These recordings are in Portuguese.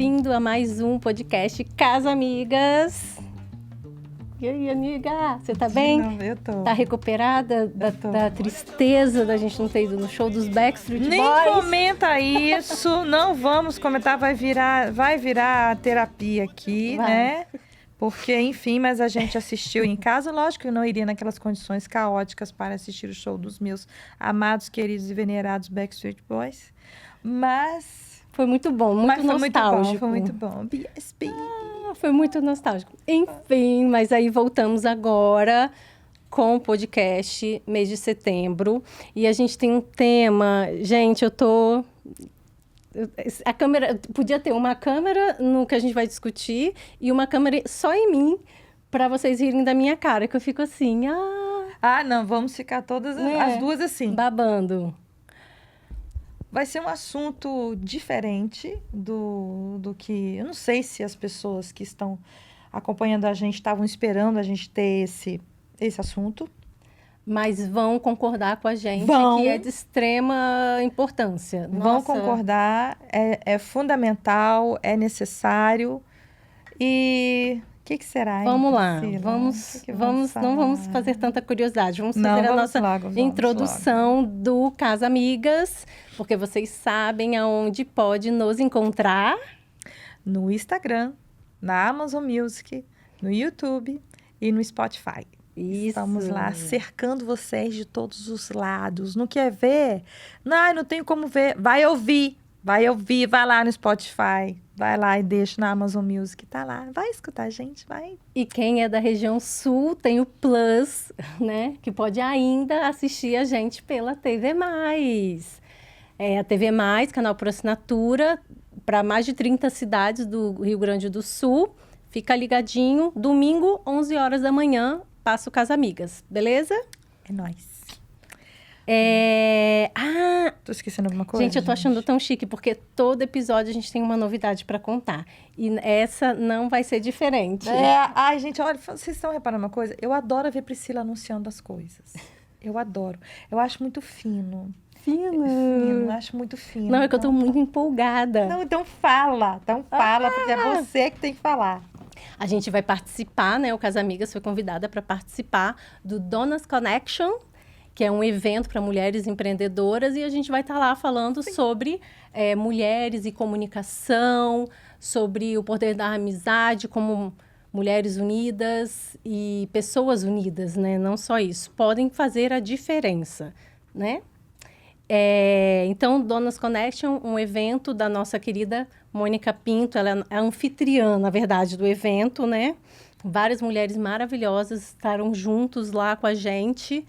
bem-vindo a mais um podcast Casa Amigas. E aí, amiga, você tá bem? Não, eu tô. Tá recuperada da tristeza da gente não ter ido no show dos Backstreet Boys? Nem comenta isso, não vamos comentar, vai virar terapia aqui, Vai. né? Porque, enfim, mas a gente assistiu em casa. Lógico que eu não iria naquelas condições caóticas para assistir o show dos meus amados, queridos e venerados Backstreet Boys. Mas Foi muito bom, muito nostálgico. Foi muito bom. BSB. Foi muito nostálgico. Enfim, mas aí voltamos agora com o podcast mês de setembro. E a gente tem um tema... Gente, a câmera... Podia ter uma câmera no que a gente vai discutir e uma câmera só em mim, para vocês rirem da minha cara, que eu fico assim... Ah, não, vamos ficar todas as duas assim. Babando. Vai ser um assunto diferente do que... Eu não sei se as pessoas que estão acompanhando a gente estavam esperando a gente ter esse assunto. Mas vão concordar com a gente Vão. que é de extrema importância. Vão Nossa. concordar, é fundamental, é necessário. E o que será, hein, Vamos lá, Priscila? vamos, não vamos fazer tanta curiosidade, vamos Não, fazer a vamos nossa logo, vamos introdução do Casa Amigas, porque vocês sabem aonde pode nos encontrar. No Instagram, na Amazon Music, no YouTube e no Spotify. Isso. Estamos lá cercando vocês de todos os lados. Não quer ver? Não tenho como ver. Vai ouvir, vai lá no Spotify. Vai lá e deixa na Amazon Music, tá lá. Vai escutar a gente, vai. E quem é da região sul tem o Plus, né? Que pode ainda assistir a gente pela TV+. A TV+, canal por assinatura, para mais de 30 cidades do Rio Grande do Sul. Fica ligadinho, domingo, 11 horas da manhã, passa o Casa Amigas, beleza? É nóis. Tô esquecendo alguma coisa? Gente, eu tô achando tão chique, porque todo episódio a gente tem uma novidade para contar. E essa não vai ser diferente. Ai, gente, olha, vocês estão reparando uma coisa? Eu adoro ver Priscila anunciando as coisas. Eu adoro. Eu acho muito fino. Fino. Acho muito fino. Não, é que eu tô muito empolgada. Não, então fala, porque é você que tem que falar. A gente vai participar, né? O Casa Amigas foi convidada para participar do Donas Connection, que é um evento para mulheres empreendedoras, e a gente vai estar lá falando sobre mulheres e comunicação, sobre o poder da amizade como mulheres unidas e pessoas unidas, né? Não só isso, podem fazer a diferença, né? Então, Donas Connection, um evento da nossa querida Mônica Pinto, ela é a anfitriã, na verdade, do evento, né? Várias mulheres maravilhosas estarão juntos lá com a gente.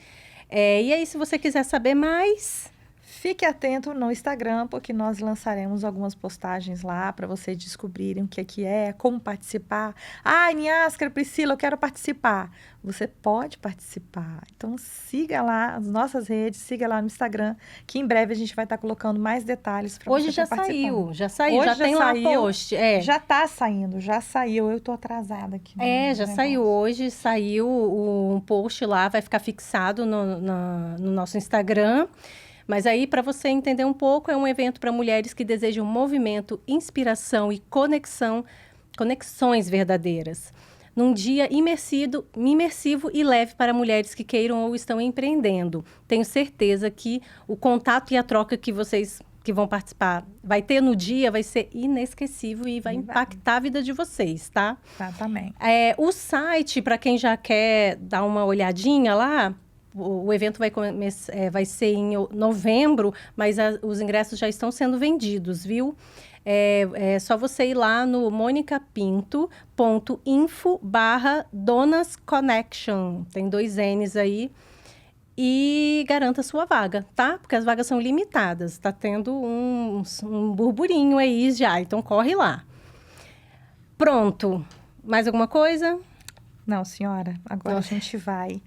E aí, se você quiser saber mais... Fique atento no Instagram, porque nós lançaremos algumas postagens lá para vocês descobrirem o que é, como participar. Niascar, Priscila, eu quero participar. Você pode participar. Então, siga lá as nossas redes, siga lá no Instagram, que em breve a gente vai estar colocando mais detalhes para você participar. Hoje já tem lá post. Já está saindo, já saiu. Eu estou atrasada aqui. Já saiu hoje, saiu um post lá, vai ficar fixado no nosso Instagram. Mas aí, para você entender um pouco, é um evento para mulheres que desejam movimento, inspiração e conexões verdadeiras. Num dia imersivo e leve para mulheres que queiram ou estão empreendendo. Tenho certeza que o contato e a troca que vocês que vão participar vai ter no dia vai ser inesquecível e vai impactar a vida de vocês, tá? Exatamente. O site, para quem já quer dar uma olhadinha lá... O evento vai ser em novembro, mas os ingressos já estão sendo vendidos, viu? É só você ir lá no monicapinto.info/donasconnection. Tem 2 N's aí. E garanta sua vaga, tá? Porque as vagas são limitadas. Tá tendo um burburinho aí já, então corre lá. Pronto. Mais alguma coisa? Não, senhora. Agora a gente vai...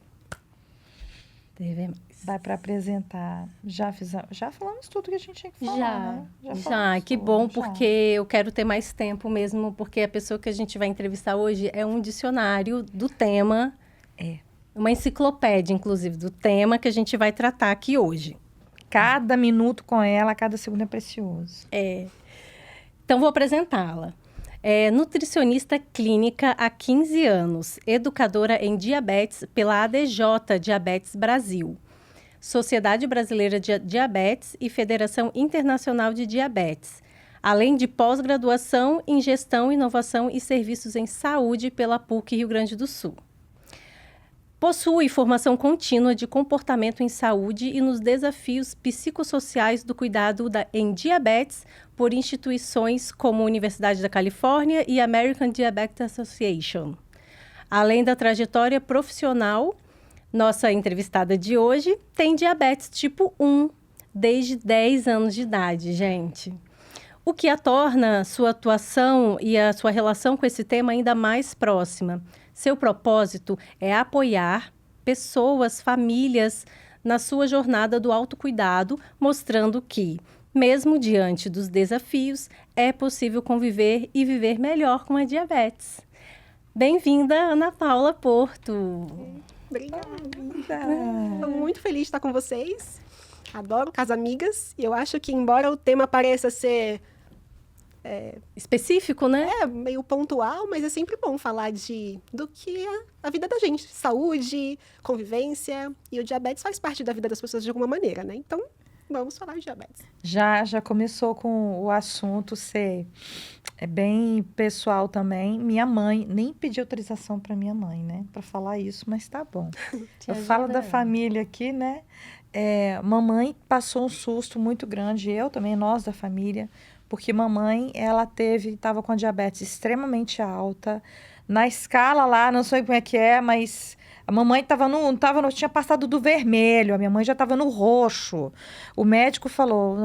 Vai para apresentar. Já falamos tudo que a gente tinha que falar, né? Que bom, porque eu quero ter mais tempo mesmo, porque a pessoa que a gente vai entrevistar hoje é um dicionário do tema. Uma enciclopédia, inclusive, do tema que a gente vai tratar aqui hoje. Cada minuto com ela, cada segundo é precioso. Então, vou apresentá-la. É nutricionista clínica há 15 anos, educadora em diabetes pela ADJ Diabetes Brasil, Sociedade Brasileira de Diabetes e Federação Internacional de Diabetes, além de pós-graduação em Gestão, Inovação e Serviços em Saúde pela PUC Rio Grande do Sul. Possui formação contínua de comportamento em saúde e nos desafios psicossociais do cuidado em diabetes por instituições como a Universidade da Califórnia e American Diabetes Association. Além da trajetória profissional, nossa entrevistada de hoje tem diabetes tipo 1 desde 10 anos de idade, gente. O que a torna sua atuação e a sua relação com esse tema ainda mais próxima. Seu propósito é apoiar pessoas, famílias, na sua jornada do autocuidado, mostrando que, mesmo diante dos desafios, é possível conviver e viver melhor com a diabetes. Bem-vinda, Ana Paula Porto. Obrigada. Estou muito feliz de estar com vocês. Adoro Casamigas. E eu acho que, embora o tema pareça ser específico, né? Meio pontual, mas é sempre bom falar do que é a vida da gente. Saúde, convivência. E o diabetes faz parte da vida das pessoas de alguma maneira, né? Então, vamos falar de diabetes. Já começou com o assunto ser bem pessoal também. Minha mãe, nem pedi autorização para minha mãe, né? Para falar isso, mas tá bom. Eu falo da família aqui, né? Mamãe passou um susto muito grande, eu também, nós da família, porque mamãe, ela estava com a diabetes extremamente alta. Na escala lá, não sei como é que é, mas a mamãe tinha passado do vermelho, a minha mãe já estava no roxo. O médico falou,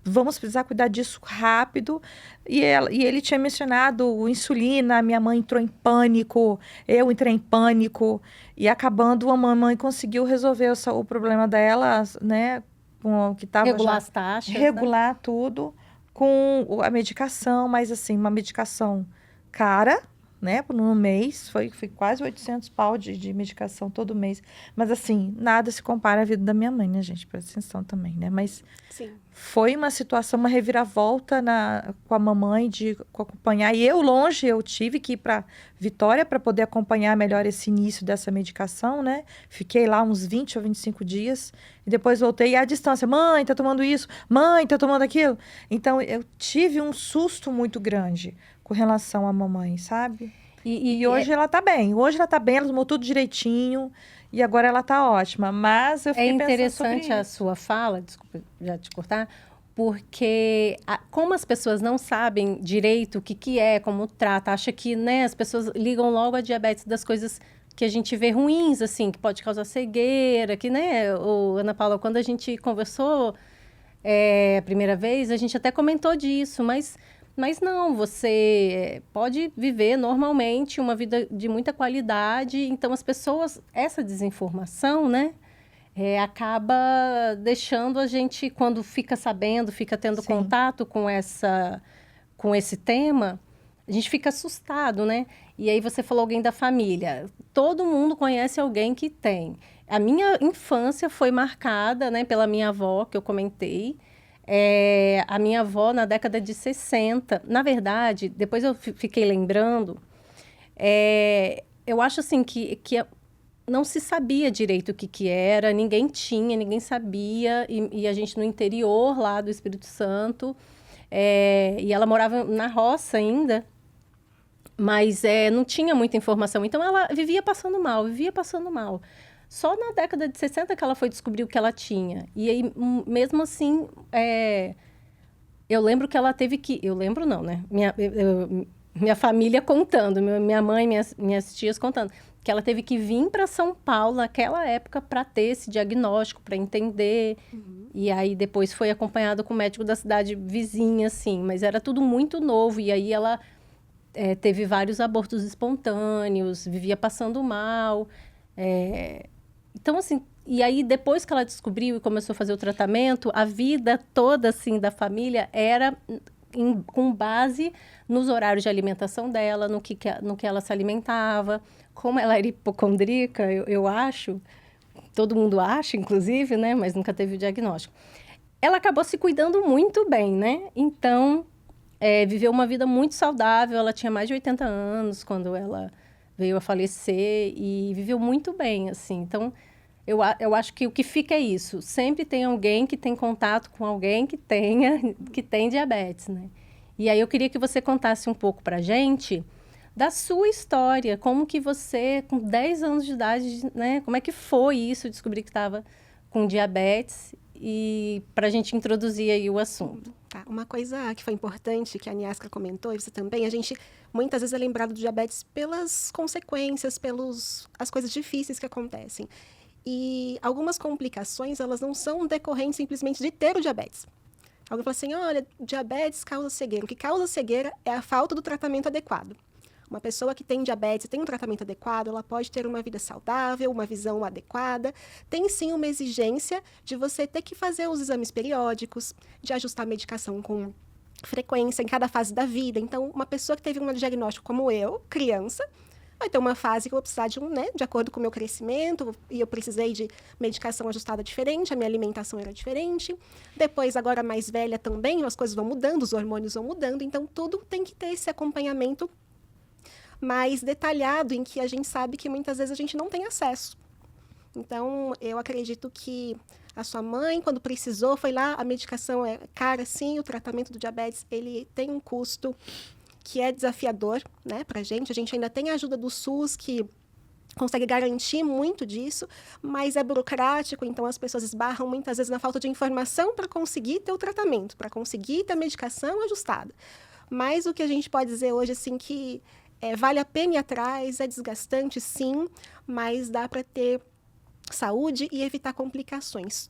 vamos precisar cuidar disso rápido. E ele tinha mencionado insulina, minha mãe entrou em pânico, eu entrei em pânico. E acabando, a mamãe conseguiu resolver o problema dela, né? Com que tava regular as taxas. Regular, né? Tudo com a medicação, mas assim, uma medicação cara, né? No mês, foi quase 800 pau de medicação todo mês. Mas assim, nada se compara à vida da minha mãe, né, gente? Presta atenção também, né? Mas sim, foi uma situação, uma reviravolta com a mamãe de acompanhar. E eu tive que ir para Vitória para poder acompanhar melhor esse início dessa medicação, né? Fiquei lá uns 20 ou 25 dias. E depois voltei à distância. Mãe, tá tomando isso? Mãe, tá tomando aquilo? Então, eu tive um susto muito grande com relação à mamãe, sabe? E hoje ela tá bem. Hoje ela tá bem, ela tomou tudo direitinho. E agora ela tá ótima. Mas eu fiquei pensando sobre isso. É interessante a sua fala, desculpa já te cortar, porque como as pessoas não sabem direito o que é, como trata, acha que, né, as pessoas ligam logo a diabetes das coisas que a gente vê ruins, assim, que pode causar cegueira, que, né, Ana Paula, quando a gente conversou a primeira vez, a gente até comentou disso, mas não, você pode viver normalmente uma vida de muita qualidade. Então, as pessoas, essa desinformação, né, acaba deixando a gente, quando fica sabendo, fica tendo Sim. contato com esse tema, a gente fica assustado, né? E aí você falou alguém da família. Todo mundo conhece alguém que tem. A minha infância foi marcada, né, pela minha avó, que eu comentei. A minha avó, na década de 60, na verdade, depois eu fiquei lembrando, eu acho assim que não se sabia direito o que era, ninguém sabia, e a gente no interior lá do Espírito Santo, e ela morava na roça ainda, mas não tinha muita informação, então ela vivia passando mal. Só na década de 60 que ela foi descobrir o que ela tinha. E aí, mesmo assim, eu lembro que ela teve que... Eu lembro não, né? Minha família contando, minha mãe, minhas tias contando, que ela teve que vir para São Paulo naquela época para ter esse diagnóstico, para entender. Uhum. E aí, depois foi acompanhada com o médico da cidade vizinha, assim. Mas era tudo muito novo. E aí, ela teve vários abortos espontâneos, vivia passando mal. Então, assim, e aí depois que ela descobriu e começou a fazer o tratamento, a vida toda, assim, da família era com base nos horários de alimentação dela, no que ela se alimentava. Como ela era hipocondríaca, eu acho, todo mundo acha, inclusive, né? Mas nunca teve o diagnóstico. Ela acabou se cuidando muito bem, né? Então, viveu uma vida muito saudável. Ela tinha mais de 80 anos quando ela veio a falecer e viveu muito bem, assim. Então, eu acho que o que fica é isso. Sempre tem alguém que tem contato com alguém que tem diabetes, né? E aí eu queria que você contasse um pouco pra gente da sua história. Como que você, com 10 anos de idade, né? Como é que foi isso, descobrir que estava com diabetes? E pra gente introduzir aí o assunto. Tá, uma coisa que foi importante, que a Niasca comentou, e você também, a gente muitas vezes é lembrado do diabetes pelas consequências, as coisas difíceis que acontecem. E algumas complicações, elas não são decorrentes simplesmente de ter o diabetes. Alguém fala assim, olha, diabetes causa cegueira. O que causa cegueira é a falta do tratamento adequado. Uma pessoa que tem diabetes e tem um tratamento adequado, ela pode ter uma vida saudável, uma visão adequada. Tem sim uma exigência de você ter que fazer os exames periódicos, de ajustar a medicação com frequência em cada fase da vida. Então, uma pessoa que teve um diagnóstico como eu, criança, vai ter uma fase que eu vou precisar de acordo com o meu crescimento, e eu precisei de medicação ajustada diferente, a minha alimentação era diferente. Depois, agora mais velha também, as coisas vão mudando, os hormônios vão mudando, então tudo tem que ter esse acompanhamento mais detalhado, em que a gente sabe que muitas vezes a gente não tem acesso. Então, eu acredito que a sua mãe, quando precisou, foi lá, a medicação é cara, sim, o tratamento do diabetes, ele tem um custo que é desafiador, né, pra gente. A gente ainda tem a ajuda do SUS, que consegue garantir muito disso, mas é burocrático, então as pessoas esbarram muitas vezes na falta de informação para conseguir ter o tratamento, para conseguir ter a medicação ajustada. Mas o que a gente pode dizer hoje, assim, que vale a pena ir atrás, é desgastante, sim, mas dá para ter saúde e evitar complicações.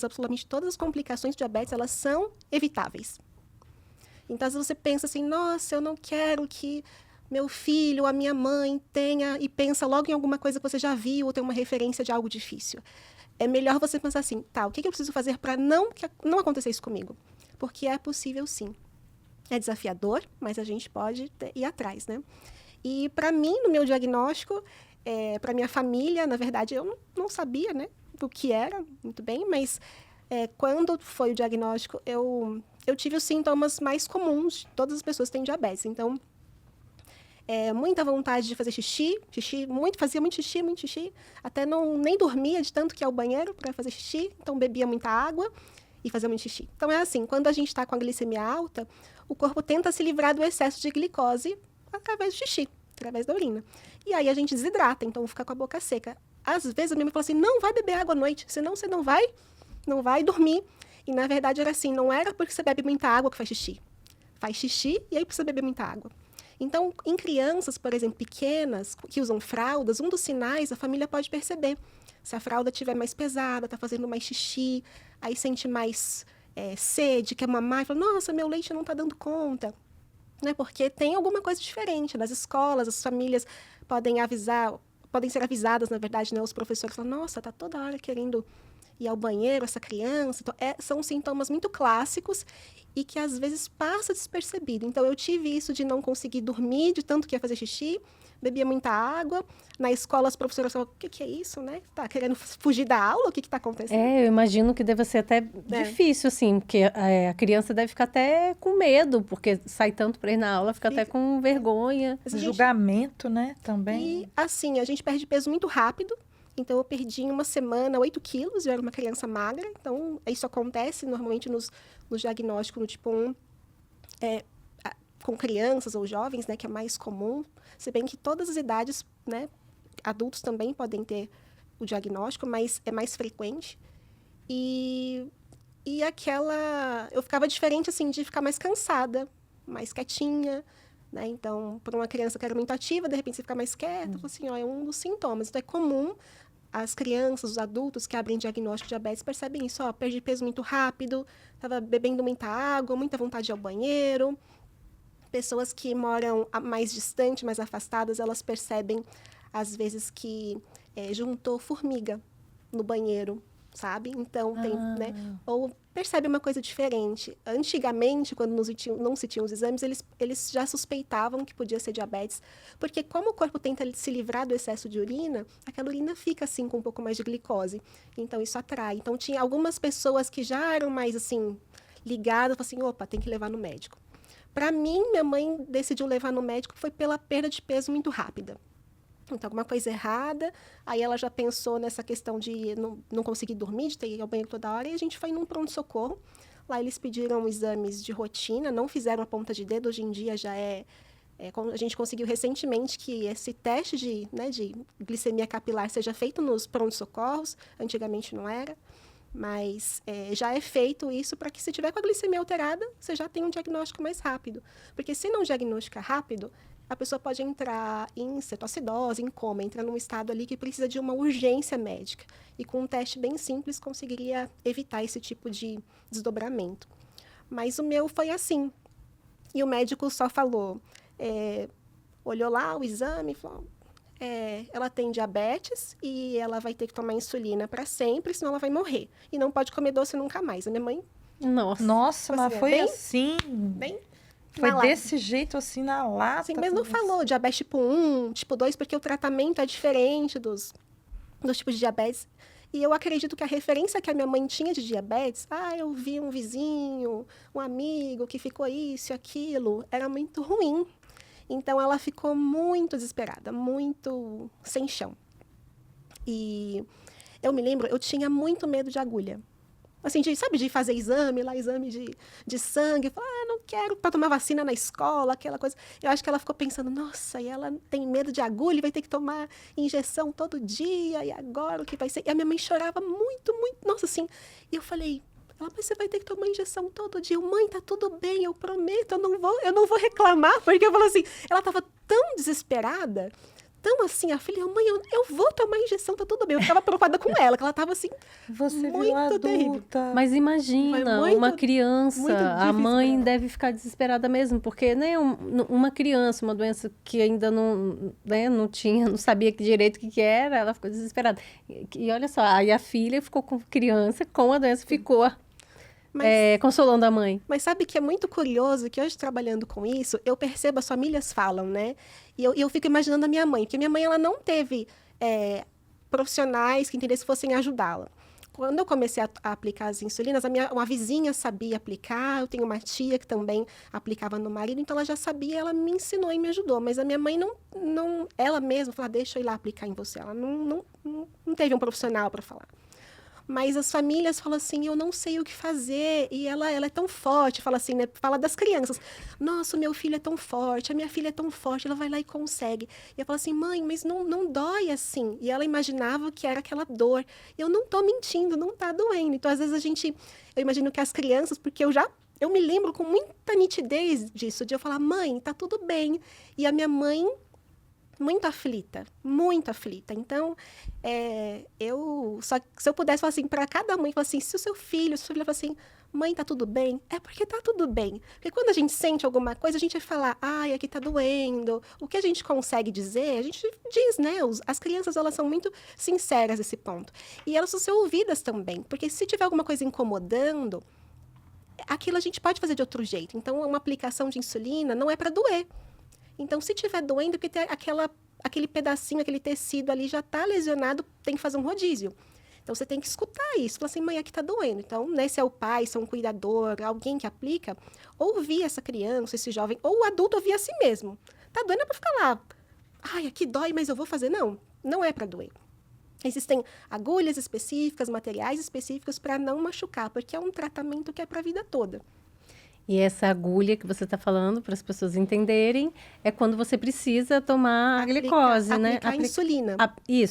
Absolutamente todas as complicações de diabetes, elas são evitáveis. Então, às vezes você pensa assim, nossa, eu não quero que meu filho, a minha mãe tenha, e pensa logo em alguma coisa que você já viu ou tem uma referência de algo difícil. É melhor você pensar assim, tá, o que eu preciso fazer para não acontecer isso comigo? Porque é possível, sim. É desafiador, mas a gente pode ir atrás, né? E para mim, no meu diagnóstico, para minha família, na verdade, eu não sabia, né, o que era, muito bem, mas quando foi o diagnóstico, eu tive os sintomas mais comuns, todas as pessoas têm diabetes, então, muita vontade de fazer xixi, fazia muito xixi, até nem dormia de tanto que ia ao banheiro para fazer xixi, então bebia muita água e fazia muito xixi. Então, é assim, quando a gente está com a glicemia alta, o corpo tenta se livrar do excesso de glicose através do xixi, através da urina. E aí a gente desidrata, então fica com a boca seca. Às vezes a minha mãe fala assim, não vai beber água à noite, senão você não vai dormir. E na verdade era assim, não era porque você bebe muita água que faz xixi. Faz xixi e aí precisa beber muita água. Então, em crianças, por exemplo, pequenas, que usam fraldas, um dos sinais a família pode perceber. Se a fralda estiver mais pesada, está fazendo mais xixi, aí sente mais sede, quer mamar, e fala, nossa, meu leite não está dando conta. Né? Porque tem alguma coisa diferente. Nas escolas, as famílias podem ser avisadas, na verdade, né? Os professores falam, nossa, está toda hora querendo ir ao banheiro, essa criança. Então, são sintomas muito clássicos e que, às vezes, passa despercebido. Então, eu tive isso de não conseguir dormir, de tanto que ia fazer xixi, bebia muita água. Na escola, as professoras falavam, o que é isso, né? Tá querendo fugir da aula? O que está acontecendo? Eu imagino que deva ser até difícil, assim, porque a criança deve ficar até com medo, porque sai tanto para ir na aula, fica até com vergonha. Julgamento, né, também. E, assim, a gente perde peso muito rápido. Então, eu perdi em uma semana 8 quilos, eu era uma criança magra. Então, isso acontece normalmente nos diagnósticos no tipo 1, com crianças ou jovens, né, que é mais comum. Se bem que todas as idades, né, adultos também podem ter o diagnóstico, mas é mais frequente. E eu ficava diferente, assim, de ficar mais cansada, mais quietinha, né? Então, para uma criança que era muito ativa, de repente você fica mais quieta, assim, ó, é um dos sintomas. Então, é comum as crianças, os adultos que abrem diagnóstico de diabetes percebem isso, ó, perdi peso muito rápido, estava bebendo muita água, muita vontade de ir ao banheiro. Pessoas que moram mais distante, mais afastadas, elas percebem, às vezes, que juntou formiga no banheiro, sabe? Então, tem, né? Ou percebe uma coisa diferente. Antigamente, quando não se tinham os exames, eles já suspeitavam que podia ser diabetes, porque como o corpo tenta se livrar do excesso de urina, aquela urina fica, assim, com um pouco mais de glicose. Então, isso atrai. Então, tinha algumas pessoas que já eram mais, assim, ligadas, assim, opa, tem que levar no médico. Para mim, minha mãe decidiu levar no médico foi pela perda de peso muito rápida. Então, alguma coisa errada, aí ela já pensou nessa questão de não conseguir dormir, de ter que ir ao banheiro toda hora, e a gente foi num pronto-socorro. Lá eles pediram exames de rotina, não fizeram a ponta de dedo, hoje em dia já a gente conseguiu recentemente que esse teste de glicemia capilar seja feito nos pronto-socorros, antigamente não era, mas já é feito isso para que se tiver com a glicemia alterada, você já tem um diagnóstico mais rápido. Porque se não diagnosticar rápido, a pessoa pode entrar em cetoacidose, em coma, entrar num estado ali que precisa de uma urgência médica. E com um teste bem simples, conseguiria evitar esse tipo de desdobramento. Mas o meu foi assim. E o médico só falou, olhou lá o exame e falou, ela tem diabetes e ela vai ter que tomar insulina para sempre, senão ela vai morrer. E não pode comer doce nunca mais. A minha mãe... Nossa, mas foi bem, assim... Bem... Foi desse jeito, assim, na lata. Sim, mas não falou diabetes tipo 1, tipo 2, porque o tratamento é diferente dos tipos de diabetes. E eu acredito que a referência que a minha mãe tinha de diabetes, eu vi um vizinho, um amigo que ficou isso e aquilo, era muito ruim. Então, ela ficou muito desesperada, muito sem chão. E eu me lembro, eu tinha muito medo de agulha. Assim, de fazer exame de sangue. Falar, não quero para tomar vacina na escola, aquela coisa. Eu acho que ela ficou pensando, nossa, e ela tem medo de agulha, vai ter que tomar injeção todo dia, e agora o que vai ser? E a minha mãe chorava muito, muito, nossa, assim. E eu falei, mas você vai ter que tomar injeção todo dia. Mãe, tá tudo bem, eu prometo, eu não vou reclamar. Porque eu falo assim, ela estava tão desesperada, tão assim, a filha, mãe, eu vou tomar injeção, tá tudo bem. Eu ficava preocupada com ela, que ela tava assim, você muito viu adulta. terrível. Mas imagina, uma criança, a mãe deve ficar desesperada mesmo, porque né, uma criança, uma doença que ainda não sabia direito o que era, ela ficou desesperada. E olha só, aí a filha ficou com criança, com a doença, ficou consolando a mãe. Mas sabe que é muito curioso que hoje, trabalhando com isso, eu percebo, as famílias falam, né? E eu fico imaginando a minha mãe, porque minha mãe, ela não teve profissionais que entendessem fossem ajudá-la. Quando eu comecei a aplicar as insulinas, uma vizinha sabia aplicar, eu tenho uma tia que também aplicava no marido, então ela já sabia, ela me ensinou e me ajudou. Mas a minha mãe ela mesma falou, deixa eu ir lá aplicar em você. Ela não teve um profissional para falar. Mas as famílias falam assim, eu não sei o que fazer. E ela é tão forte, fala assim, né? Fala das crianças. Nossa, o meu filho é tão forte, a minha filha é tão forte, ela vai lá e consegue. E eu falo assim, mãe, mas não dói assim. E ela imaginava que era aquela dor. Eu não tô mentindo, não tá doendo. Então, às vezes, eu imagino que as crianças, porque eu me lembro com muita nitidez disso, de eu falar, mãe, tá tudo bem. E a minha mãe... muito aflita. Então, se eu pudesse falar assim, para cada mãe, falar assim, se o seu filho fala assim, mãe, tá tudo bem? É porque tá tudo bem. Porque quando a gente sente alguma coisa, a gente vai falar, aqui tá doendo. O que a gente consegue dizer, a gente diz, né? As crianças, elas são muito sinceras nesse ponto. E elas vão ser ouvidas também. Porque se tiver alguma coisa incomodando, aquilo a gente pode fazer de outro jeito. Então, uma aplicação de insulina não é para doer. Então, se tiver doendo, porque tem aquele pedacinho, aquele tecido ali já está lesionado, tem que fazer um rodízio. Então, você tem que escutar isso. Falar assim, mãe, aqui está doendo. Então, né, se é o pai, se é um cuidador, alguém que aplica, ouvir essa criança, esse jovem, ou o adulto ouvir a si mesmo. Tá doendo é para ficar lá. Aqui dói, mas eu vou fazer. Não é para doer. Existem agulhas específicas, materiais específicos para não machucar, porque é um tratamento que é para a vida toda. E essa agulha que você está falando, para as pessoas entenderem, é quando você precisa tomar a glicose, né? Aplicar insulina.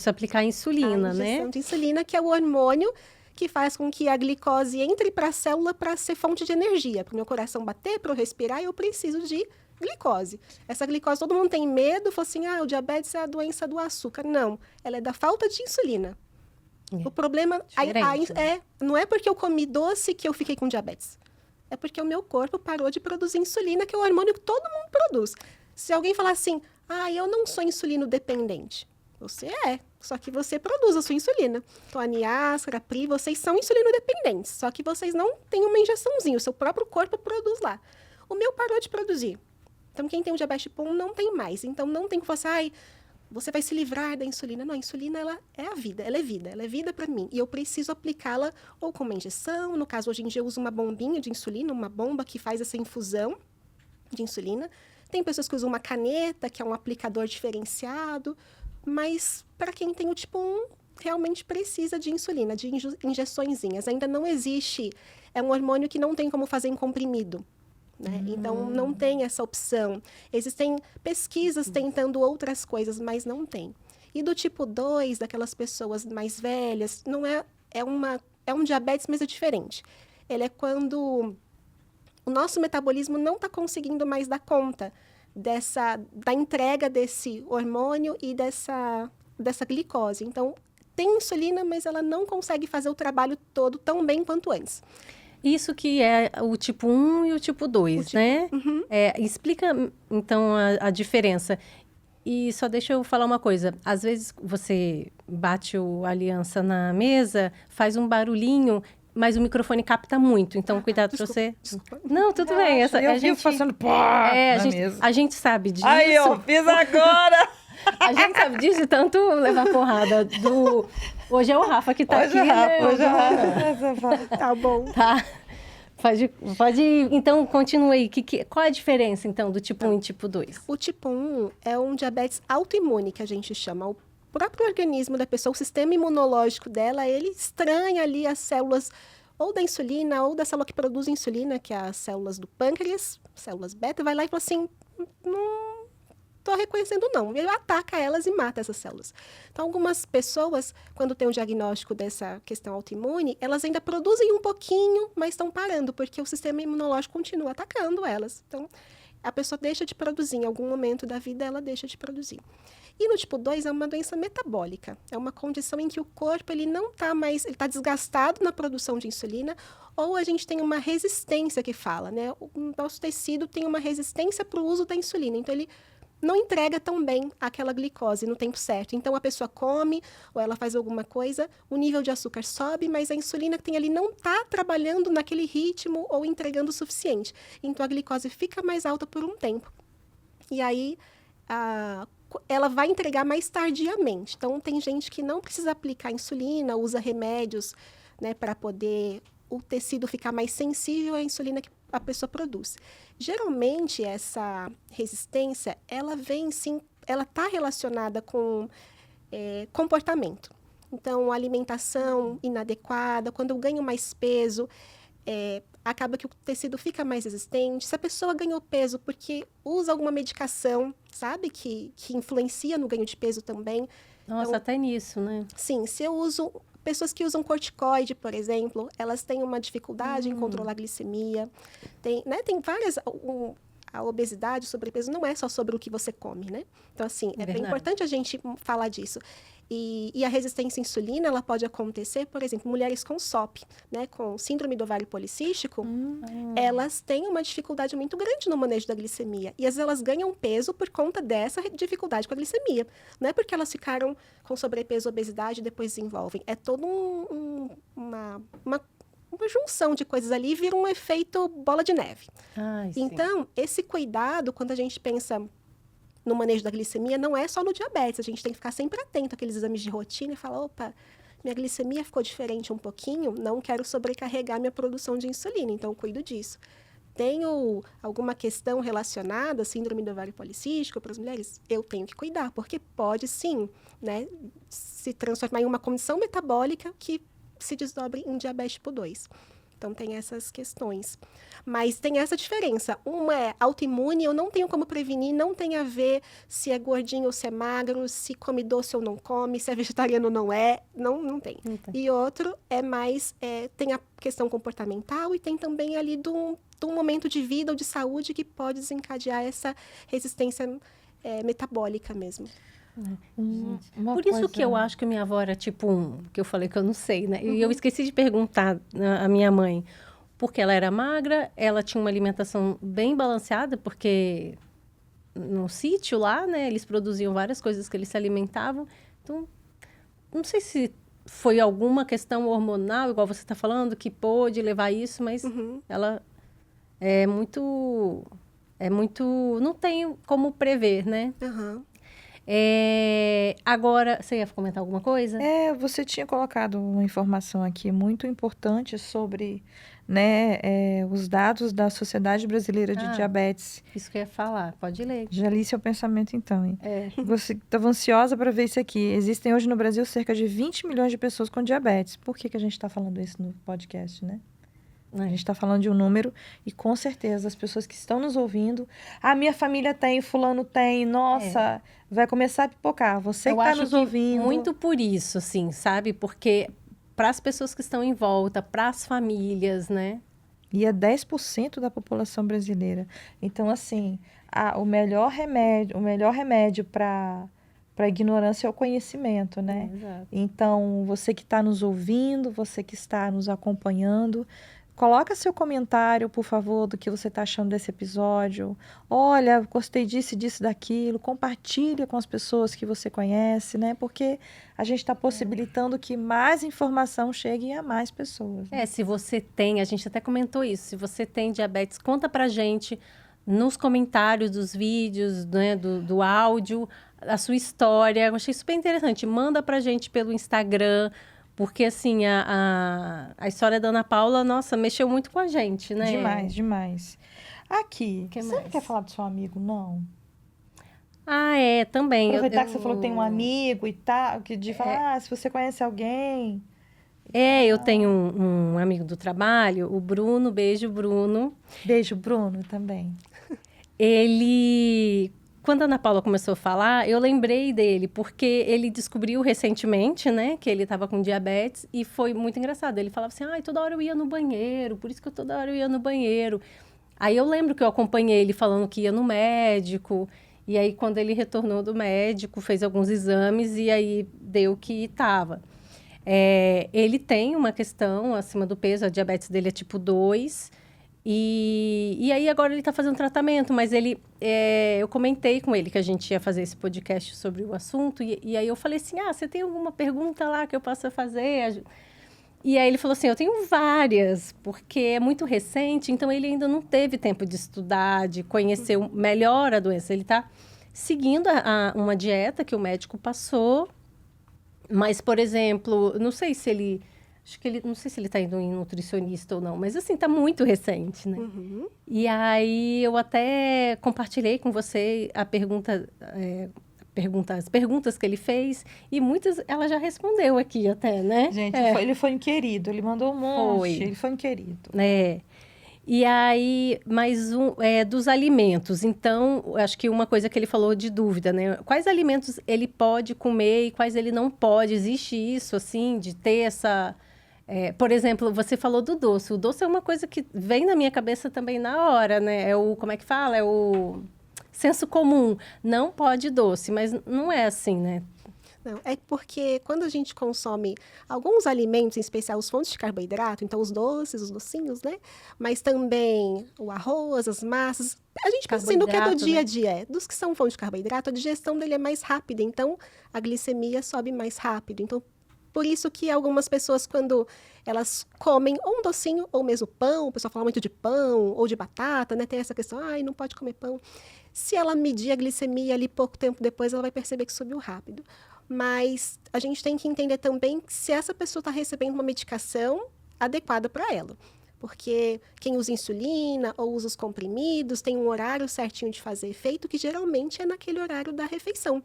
Aplicar insulina, né? A injeção de insulina, que é o hormônio que faz com que a glicose entre para a célula para ser fonte de energia. Para o meu coração bater, para eu respirar, eu preciso de glicose. Essa glicose, todo mundo tem medo, fala assim, o diabetes é a doença do açúcar. Não, ela é da falta de insulina. O problema não é porque eu comi doce que eu fiquei com diabetes. É porque o meu corpo parou de produzir insulina, que é o hormônio que todo mundo produz. Se alguém falar assim, eu não sou insulino dependente. Você só que você produz a sua insulina. Então, a Niascara, a Pri, vocês são insulino dependentes, só que vocês não têm uma injeçãozinha, o seu próprio corpo produz lá. O meu parou de produzir. Então, quem tem o diabetes tipo 1 não tem mais. Então, não tem que falar assim, você vai se livrar da insulina. Não, a insulina, ela é a vida, ela é vida para mim. E eu preciso aplicá-la ou com uma injeção, no caso, hoje em dia eu uso uma bombinha de insulina, uma bomba que faz essa infusão. de insulina. Tem pessoas que usam uma caneta, que é um aplicador diferenciado, mas para quem tem o tipo 1, realmente precisa de insulina, de injeçõezinhas. Ainda não existe, é um hormônio que não tem como fazer em comprimido, né? Então, não tem essa opção. Existem pesquisas tentando outras coisas, mas não tem. E do tipo 2, daquelas pessoas mais velhas, não é um diabetes, mas é diferente. Ele é quando o nosso metabolismo não está conseguindo mais dar conta da entrega desse hormônio e dessa glicose. Então, tem insulina, mas ela não consegue fazer o trabalho todo tão bem quanto antes. Isso que é o tipo 1 e o tipo 2, né? Uhum. Explica, então, a diferença. E só deixa eu falar uma coisa. Às vezes, você bate a aliança na mesa, faz um barulhinho, mas o microfone capta muito. Então, cuidado para você... Desculpa. Não, tudo bem. Eu vivo fazendo pá na mesa. A gente sabe disso. Aí, ó, fiz agora! A gente sabe disso de tanto levar porrada Hoje é o Rafa que tá aqui, né? Hoje é o Rafa. Tá bom. Tá. Pode ir. Então, continua aí. Qual é a diferença, então, do tipo 1 e tipo 2? O tipo 1 é um diabetes autoimune, que a gente chama. O próprio organismo da pessoa, o sistema imunológico dela, ele estranha ali as células ou da insulina ou da célula que produz insulina, que é as células do pâncreas, células beta, vai lá e fala assim, não estou reconhecendo não. Ele ataca elas e mata essas células. Então, algumas pessoas, quando tem um diagnóstico dessa questão autoimune, elas ainda produzem um pouquinho, mas estão parando, porque o sistema imunológico continua atacando elas. Então, a pessoa deixa de produzir, em algum momento da vida ela deixa de produzir. E no tipo 2 é uma doença metabólica. É uma condição em que o corpo ele não está mais, ele está desgastado na produção de insulina, ou a gente tem uma resistência que fala, né? O nosso tecido tem uma resistência para o uso da insulina. Então, ele não entrega tão bem aquela glicose no tempo certo. Então, a pessoa come ou ela faz alguma coisa, o nível de açúcar sobe, mas a insulina que tem ali não está trabalhando naquele ritmo ou entregando o suficiente. Então, a glicose fica mais alta por um tempo. E aí, ela vai entregar mais tardiamente. Então, tem gente que não precisa aplicar insulina, usa remédios, né, para poder o tecido ficar mais sensível à insulina que a pessoa produz. Geralmente, essa resistência, ela vem, sim, ela está relacionada com comportamento. Então, alimentação inadequada, quando eu ganho mais peso, acaba que o tecido fica mais resistente. Se a pessoa ganhou peso porque usa alguma medicação, sabe, que influencia no ganho de peso também. Nossa, então, até nisso, né? Sim, se eu uso... Pessoas que usam corticoide, por exemplo, elas têm uma dificuldade em controlar a glicemia. Tem várias... A obesidade, o sobrepeso, não é só sobre o que você come, né? Então, assim, é bem importante a gente falar disso. E a resistência à insulina, ela pode acontecer, por exemplo, mulheres com SOP, né? Com síndrome do ovário policístico, elas têm uma dificuldade muito grande no manejo da glicemia. E às vezes elas ganham peso por conta dessa dificuldade com a glicemia. Não é porque elas ficaram com sobrepeso, obesidade e depois desenvolvem. É toda uma junção de coisas ali e vira um efeito bola de neve. Ai, então, esse cuidado, quando a gente pensa no manejo da glicemia, não é só no diabetes. A gente tem que ficar sempre atento àqueles exames de rotina e falar, opa, minha glicemia ficou diferente um pouquinho, não quero sobrecarregar minha produção de insulina, então eu cuido disso. Tenho alguma questão relacionada à síndrome do ovário policístico para as mulheres? Eu tenho que cuidar, porque pode sim, né, se transformar em uma condição metabólica que se desdobre em diabetes tipo 2. Então, tem essas questões. Mas tem essa diferença. Uma é autoimune, eu não tenho como prevenir, não tem a ver se é gordinho ou se é magro, se come doce ou não come, se é vegetariano ou não é. Não tem. E outro é mais, tem a questão comportamental e tem também ali de um momento de vida ou de saúde que pode desencadear essa resistência metabólica mesmo. Por isso que eu acho que minha avó era tipo 1, que eu falei que eu não sei, né? E eu esqueci de perguntar à minha mãe, porque ela era magra, ela tinha uma alimentação bem balanceada, porque no sítio lá, né, eles produziam várias coisas que eles se alimentavam. Então, não sei se foi alguma questão hormonal, igual você está falando, que pôde levar isso, mas ela é muito... Não tem como prever, né? Agora, você ia comentar alguma coisa? Você tinha colocado uma informação aqui muito importante sobre né, os dados da Sociedade Brasileira de Diabetes. Isso que eu ia falar, pode ler. Já li seu pensamento então, hein? Você estava ansiosa para ver isso aqui. Existem hoje no Brasil cerca de 20 milhões de pessoas com diabetes. Por que a gente está falando isso no podcast, né? A gente está falando de um número e com certeza as pessoas que estão nos ouvindo, minha família tem, fulano tem, nossa, vai começar a pipocar. Você que está nos ouvindo. Muito por isso, assim, sabe? Porque para as pessoas que estão em volta, para as famílias, né? E é 10% da população brasileira. Então, assim, o melhor remédio para a ignorância é o conhecimento, né? Exato. Então, você que está nos ouvindo, você que está nos acompanhando, coloca seu comentário, por favor, do que você está achando desse episódio. Olha, gostei disso, disso, daquilo. Compartilha com as pessoas que você conhece, né? Porque a gente está possibilitando que mais informação chegue a mais pessoas. Né? Se você tem, a gente até comentou isso, se você tem diabetes, conta pra gente nos comentários dos vídeos, né, do áudio, a sua história. Eu achei super interessante. Manda pra gente pelo Instagram. Porque, assim, a história da Ana Paula, nossa, mexeu muito com a gente, né? Demais, demais. Aqui, você mais? não quer falar do seu amigo, não? Também. Aproveitar que você falou que tem um amigo e tal, de falar, se você conhece alguém... Eu tenho um amigo do trabalho, o Bruno, beijo, Bruno. Beijo, Bruno, também. Quando a Ana Paula começou a falar, eu lembrei dele, porque ele descobriu recentemente, né, que ele estava com diabetes, e foi muito engraçado. Ele falava assim, toda hora eu ia no banheiro, por isso que toda hora eu ia no banheiro. Aí eu lembro que eu acompanhei ele falando que ia no médico, e aí quando ele retornou do médico, fez alguns exames, e aí deu que estava. Ele tem uma questão acima do peso, a diabetes dele é tipo 2, e aí agora ele está fazendo tratamento, mas eu comentei com ele que a gente ia fazer esse podcast sobre o assunto, e aí eu falei assim, você tem alguma pergunta lá que eu possa fazer? E aí ele falou assim, eu tenho várias, porque é muito recente, então ele ainda não teve tempo de estudar, de conhecer melhor a doença. Ele está seguindo uma dieta que o médico passou, mas, por exemplo, não sei se ele está indo em nutricionista ou não, mas assim, está muito recente, né? Uhum. E aí eu até compartilhei com você as perguntas que ele fez, e muitas ela já respondeu aqui até, né? Gente, ele foi um querido, ele mandou um monte, ele foi um querido. E aí, dos alimentos. Então, acho que uma coisa que ele falou de dúvida, né? Quais alimentos ele pode comer e quais ele não pode? Existe isso, assim, de ter essa... por exemplo, você falou do doce. O doce é uma coisa que vem na minha cabeça também na hora, né? Como é que fala? É o senso comum. Não pode doce, mas não é assim, né? Não, é porque quando a gente consome alguns alimentos, em especial os fontes de carboidrato, então os doces, os docinhos, né? Mas também o arroz, as massas. A gente pensa assim, no que é do dia a dia. Dos que são fontes de carboidrato, a digestão dele é mais rápida, então a glicemia sobe mais rápido. Então, por isso que algumas pessoas, quando elas comem ou um docinho ou mesmo pão, o pessoal fala muito de pão ou de batata, né? Tem essa questão, não pode comer pão. Se ela medir a glicemia ali pouco tempo depois, ela vai perceber que subiu rápido. Mas a gente tem que entender também se essa pessoa está recebendo uma medicação adequada para ela. Porque quem usa insulina ou usa os comprimidos tem um horário certinho de fazer efeito, que geralmente é naquele horário da refeição.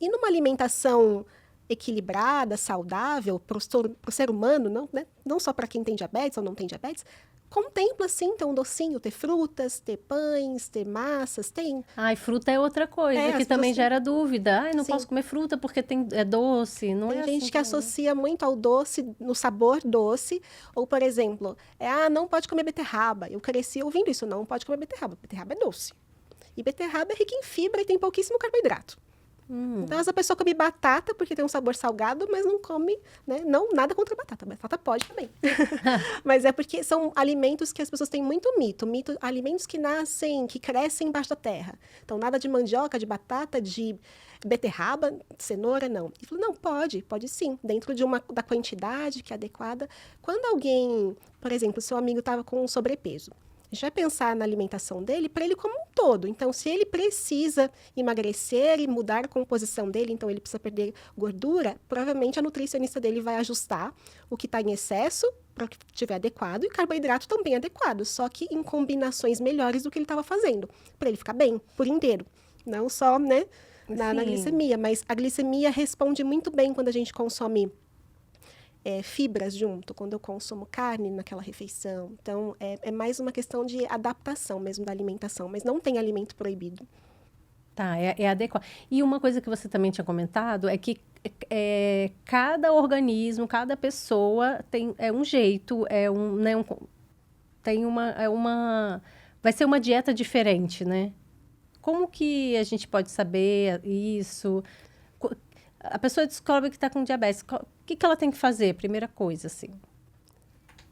E numa alimentação equilibrada, saudável, para o ser humano, não, né? Não só para quem tem diabetes ou não tem diabetes, contempla, sim, ter um docinho, ter frutas, ter pães, ter massas, tem... fruta é outra coisa, que também gera dúvida. Não posso comer fruta porque é doce, não é assim? Tem gente que associa muito ao doce, no sabor doce, ou, por exemplo, não pode comer beterraba. Eu cresci ouvindo isso, não pode comer beterraba. Beterraba é doce. E beterraba é rica em fibra e tem pouquíssimo carboidrato. Então, essa pessoa come batata porque tem um sabor salgado, mas não come, né? Não, nada contra a batata. Batata pode também. Mas é porque são alimentos que as pessoas têm muito mito. Alimentos que nascem, que crescem embaixo da terra. Então, nada de mandioca, de batata, de beterraba, cenoura, não. Ele falou, não, pode sim, dentro da quantidade que é adequada. Quando alguém, por exemplo, seu amigo estava com sobrepeso, A gente vai pensar na alimentação dele para ele como um todo. Então, se ele precisa emagrecer e mudar a composição dele, então ele precisa perder gordura, provavelmente a nutricionista dele vai ajustar o que está em excesso para que estiver adequado e o carboidrato também adequado, só que em combinações melhores do que ele estava fazendo, para ele ficar bem por inteiro. Não só, né, na glicemia, mas a glicemia responde muito bem quando a gente consome fibras junto, quando eu consumo carne naquela refeição. Então, é mais uma questão de adaptação mesmo da alimentação, mas não tem alimento proibido. Tá, é adequado. E uma coisa que você também tinha comentado é que cada organismo, cada pessoa tem um jeito, vai ser uma dieta diferente, né? Como que a gente pode saber isso? A pessoa descobre que está com diabetes. O que ela tem que fazer? Primeira coisa, assim.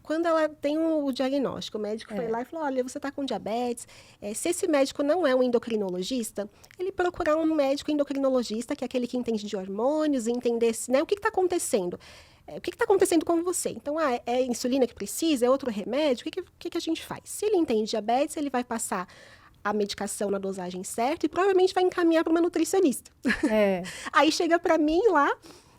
Quando ela tem o diagnóstico, o médico foi lá e falou, olha, você está com diabetes. Se esse médico não é um endocrinologista, ele procurar um médico endocrinologista, que é aquele que entende de hormônios, e entender né, o que está acontecendo. O que está acontecendo com você? Então, é insulina que precisa? É outro remédio? O que a gente faz? Se ele entende diabetes, ele vai passar a medicação na dosagem certa e provavelmente vai encaminhar para uma nutricionista. Aí chega para mim lá,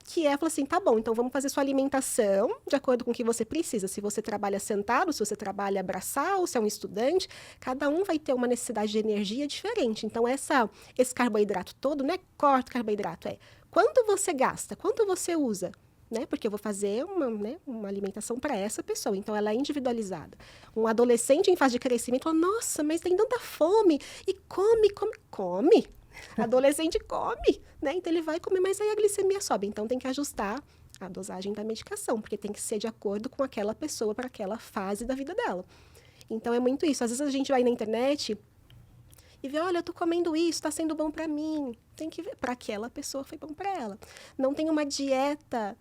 que fala assim, tá bom, então vamos fazer sua alimentação de acordo com o que você precisa. Se você trabalha sentado, se você trabalha braçal, se é um estudante, cada um vai ter uma necessidade de energia diferente. Então, esse carboidrato todo não é corta carboidrato, quanto você gasta, quanto você usa. Né? Porque eu vou fazer uma alimentação para essa pessoa. Então, ela é individualizada. Um adolescente em fase de crescimento fala, nossa, mas tem tanta fome. E come. Adolescente come, né? Então, ele vai comer, mas aí a glicemia sobe. Então, tem que ajustar a dosagem da medicação, porque tem que ser de acordo com aquela pessoa para aquela fase da vida dela. Então, é muito isso. Às vezes, a gente vai na internet e vê, olha, eu tô comendo isso, tá sendo bom para mim. Tem que ver, para aquela pessoa foi bom para ela. Não tem uma dieta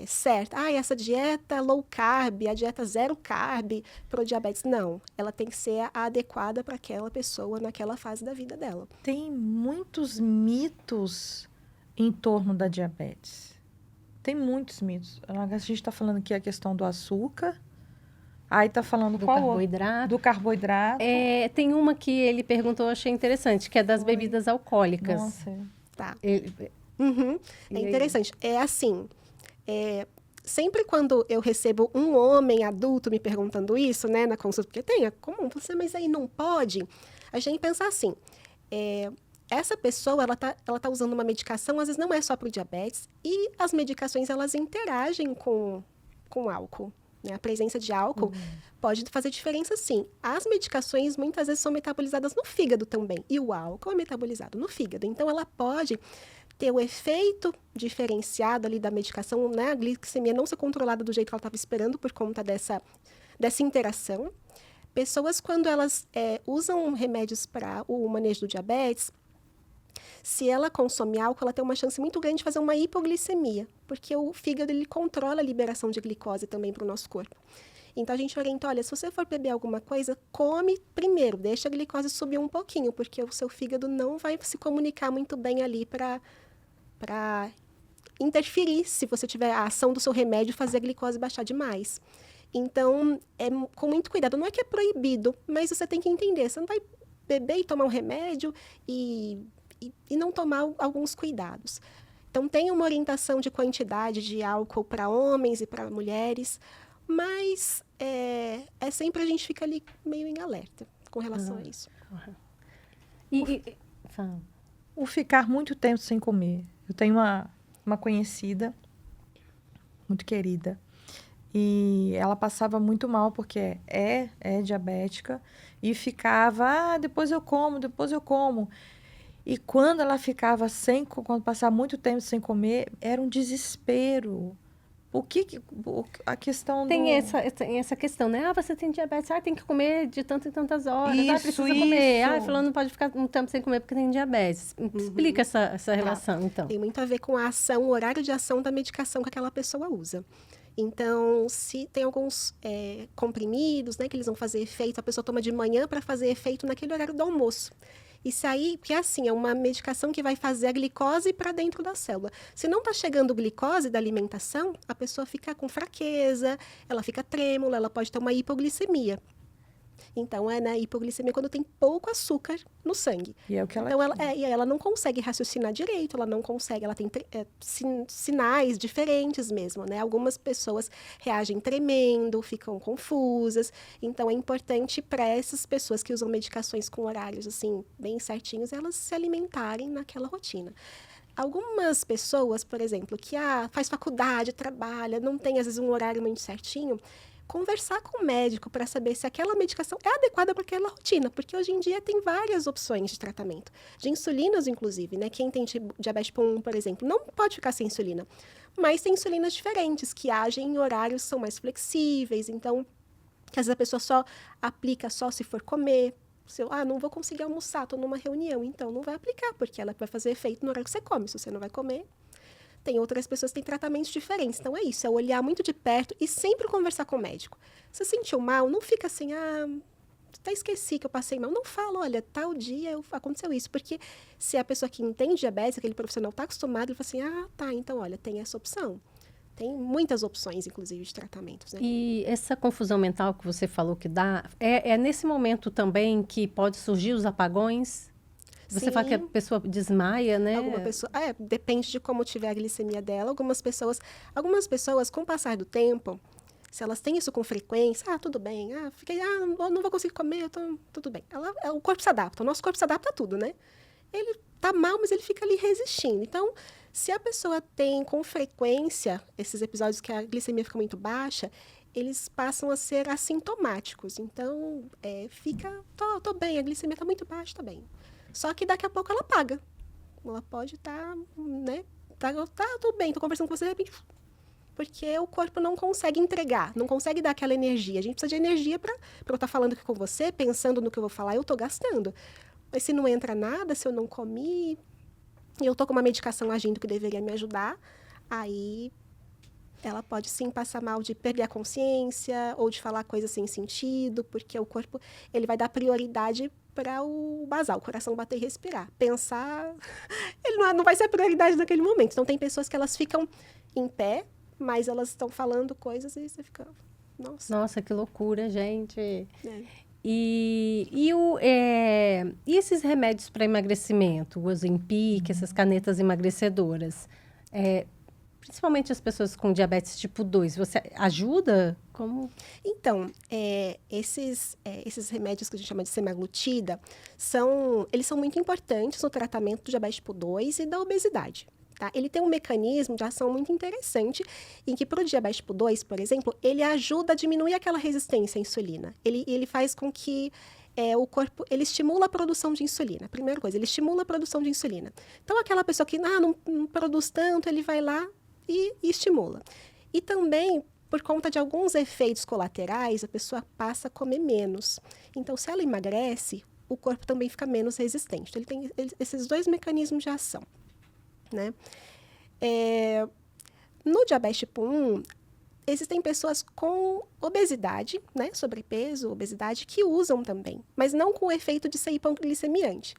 certa. Essa dieta low carb, a dieta zero carb para o diabetes. Não, ela tem que ser a adequada para aquela pessoa naquela fase da vida dela. Tem muitos mitos em torno da diabetes. Tem muitos mitos. A gente está falando aqui a questão do açúcar. Aí está falando do qual carboidrato. Do carboidrato. Tem uma que ele perguntou, eu achei interessante, que é das bebidas alcoólicas. Nossa. Tá. É interessante. É assim, sempre quando eu recebo um homem adulto me perguntando isso, né, na consulta, porque é comum, mas aí não pode, a gente pensa assim, essa pessoa, ela tá usando uma medicação, às vezes não é só para o diabetes, e as medicações, elas interagem com álcool. Né? A presença de álcool pode fazer diferença, sim. As medicações, muitas vezes, são metabolizadas no fígado também, e o álcool é metabolizado no fígado. Então, ela pode ter o efeito diferenciado ali da medicação, né? A glicemia não ser controlada do jeito que ela estava esperando por conta dessa interação. Pessoas, quando elas usam remédios para o manejo do diabetes, se ela consome álcool, ela tem uma chance muito grande de fazer uma hipoglicemia, porque o fígado ele controla a liberação de glicose também para o nosso corpo. Então, a gente orienta, olha, se você for beber alguma coisa, come primeiro, deixa a glicose subir um pouquinho, porque o seu fígado não vai se comunicar muito bem ali para interferir, se você tiver a ação do seu remédio, fazer a glicose baixar demais. Então, com muito cuidado. Não é que é proibido, mas você tem que entender. Você não vai beber e tomar um remédio e não tomar alguns cuidados. Então, tem uma orientação de quantidade de álcool para homens e para mulheres, mas sempre a gente fica ali meio em alerta com relação a isso. O ficar muito tempo sem comer. Eu tenho uma conhecida, muito querida, e ela passava muito mal porque é diabética e ficava, depois eu como. E quando ela ficava quando passava muito tempo sem comer, era um desespero. A questão tem essa questão, né? Você tem diabetes, tem que comer de tantas e tantas horas, precisa isso. comer. Fulano não pode ficar um tempo sem comer porque tem diabetes. Explica essa relação, então. Tem muito a ver com a ação, o horário de ação da medicação que aquela pessoa usa. Então, se tem alguns comprimidos, né, que eles vão fazer efeito, a pessoa toma de manhã para fazer efeito naquele horário do almoço. Isso aí, porque assim, é uma medicação que vai fazer a glicose para dentro da célula. Se não está chegando glicose da alimentação, a pessoa fica com fraqueza, ela fica trêmula, ela pode ter uma hipoglicemia. Então, é na hipoglicemia quando tem pouco açúcar no sangue. E é o que ela Então, tinha. e aí ela não consegue raciocinar direito, ela não consegue, ela tem sinais diferentes mesmo, né? Algumas pessoas reagem tremendo, ficam confusas. Então, é importante para essas pessoas que usam medicações com horários, assim, bem certinhos, elas se alimentarem naquela rotina. Algumas pessoas, por exemplo, que faz faculdade, trabalha, não tem, às vezes, um horário muito certinho, conversar com o médico para saber se aquela medicação é adequada para aquela rotina, porque hoje em dia tem várias opções de tratamento, de insulinas, inclusive, né? Quem tem diabetes tipo 1, por exemplo, não pode ficar sem insulina, mas tem insulinas diferentes, que agem em horários que são mais flexíveis, então, que às vezes a pessoa só aplica só se for comer. Se eu, não vou conseguir almoçar, estou numa reunião, então não vai aplicar, porque ela vai fazer efeito no horário que você come. Se você não vai comer, tem outras pessoas que têm tratamentos diferentes. Então, é isso, é olhar muito de perto e sempre conversar com o médico. Se você sentiu mal, não fica assim, até esqueci que eu passei mal. Não fala, olha, tal dia aconteceu isso. Porque se a pessoa que entende diabetes, aquele profissional está acostumado, ele fala assim, tá, então, olha, tem essa opção. Tem muitas opções, inclusive, de tratamentos, né? E essa confusão mental que você falou que dá, é nesse momento também que pode surgir os apagões? Você Sim. fala que a pessoa desmaia, né? Alguma pessoa, depende de como tiver a glicemia dela. Algumas pessoas, com o passar do tempo, se elas têm isso com frequência, tudo bem, não vou conseguir comer, tudo bem. O corpo se adapta, o nosso corpo se adapta a tudo, né? Ele tá mal, mas ele fica ali resistindo. Então, se a pessoa tem com frequência esses episódios que a glicemia fica muito baixa, eles passam a ser assintomáticos. Então, tô bem, a glicemia tá muito baixa, tá bem. Só que daqui a pouco ela apaga. Ela pode estar, né? Tô bem, tô conversando com você, de repente... Porque o corpo não consegue entregar, não consegue dar aquela energia. A gente precisa de energia para eu estar falando aqui com você, pensando no que eu vou falar, eu tô gastando. Mas se não entra nada, se eu não comi, e eu tô com uma medicação agindo que deveria me ajudar, aí ela pode sim passar mal de perder a consciência ou de falar coisas sem sentido, porque o corpo ele vai dar prioridade para o basal, o coração bater e respirar. Pensar, ele não vai ser a prioridade naquele momento. Então, tem pessoas que elas ficam em pé, mas elas estão falando coisas e você fica, Nossa, que loucura, gente. É. E esses remédios para emagrecimento, o Ozempic, essas canetas emagrecedoras, principalmente as pessoas com diabetes tipo 2, você ajuda? Como? Então, esses remédios que a gente chama de semaglutida, eles são muito importantes no tratamento do diabetes tipo 2 e da obesidade. Tá? Ele tem um mecanismo de ação muito interessante, em que para o diabetes tipo 2, por exemplo, ele ajuda a diminuir aquela resistência à insulina. Ele faz com que o corpo, ele estimula a produção de insulina. Primeira coisa, ele estimula a produção de insulina. Então, aquela pessoa que não produz tanto, ele vai lá e estimula. E também, por conta de alguns efeitos colaterais, a pessoa passa a comer menos. Então, se ela emagrece, o corpo também fica menos resistente. Então, ele tem esses dois mecanismos de ação. Né? No diabetes tipo 1, existem pessoas com obesidade, né? Sobrepeso, obesidade, que usam também, mas não com o efeito de ser hipoglicemiante.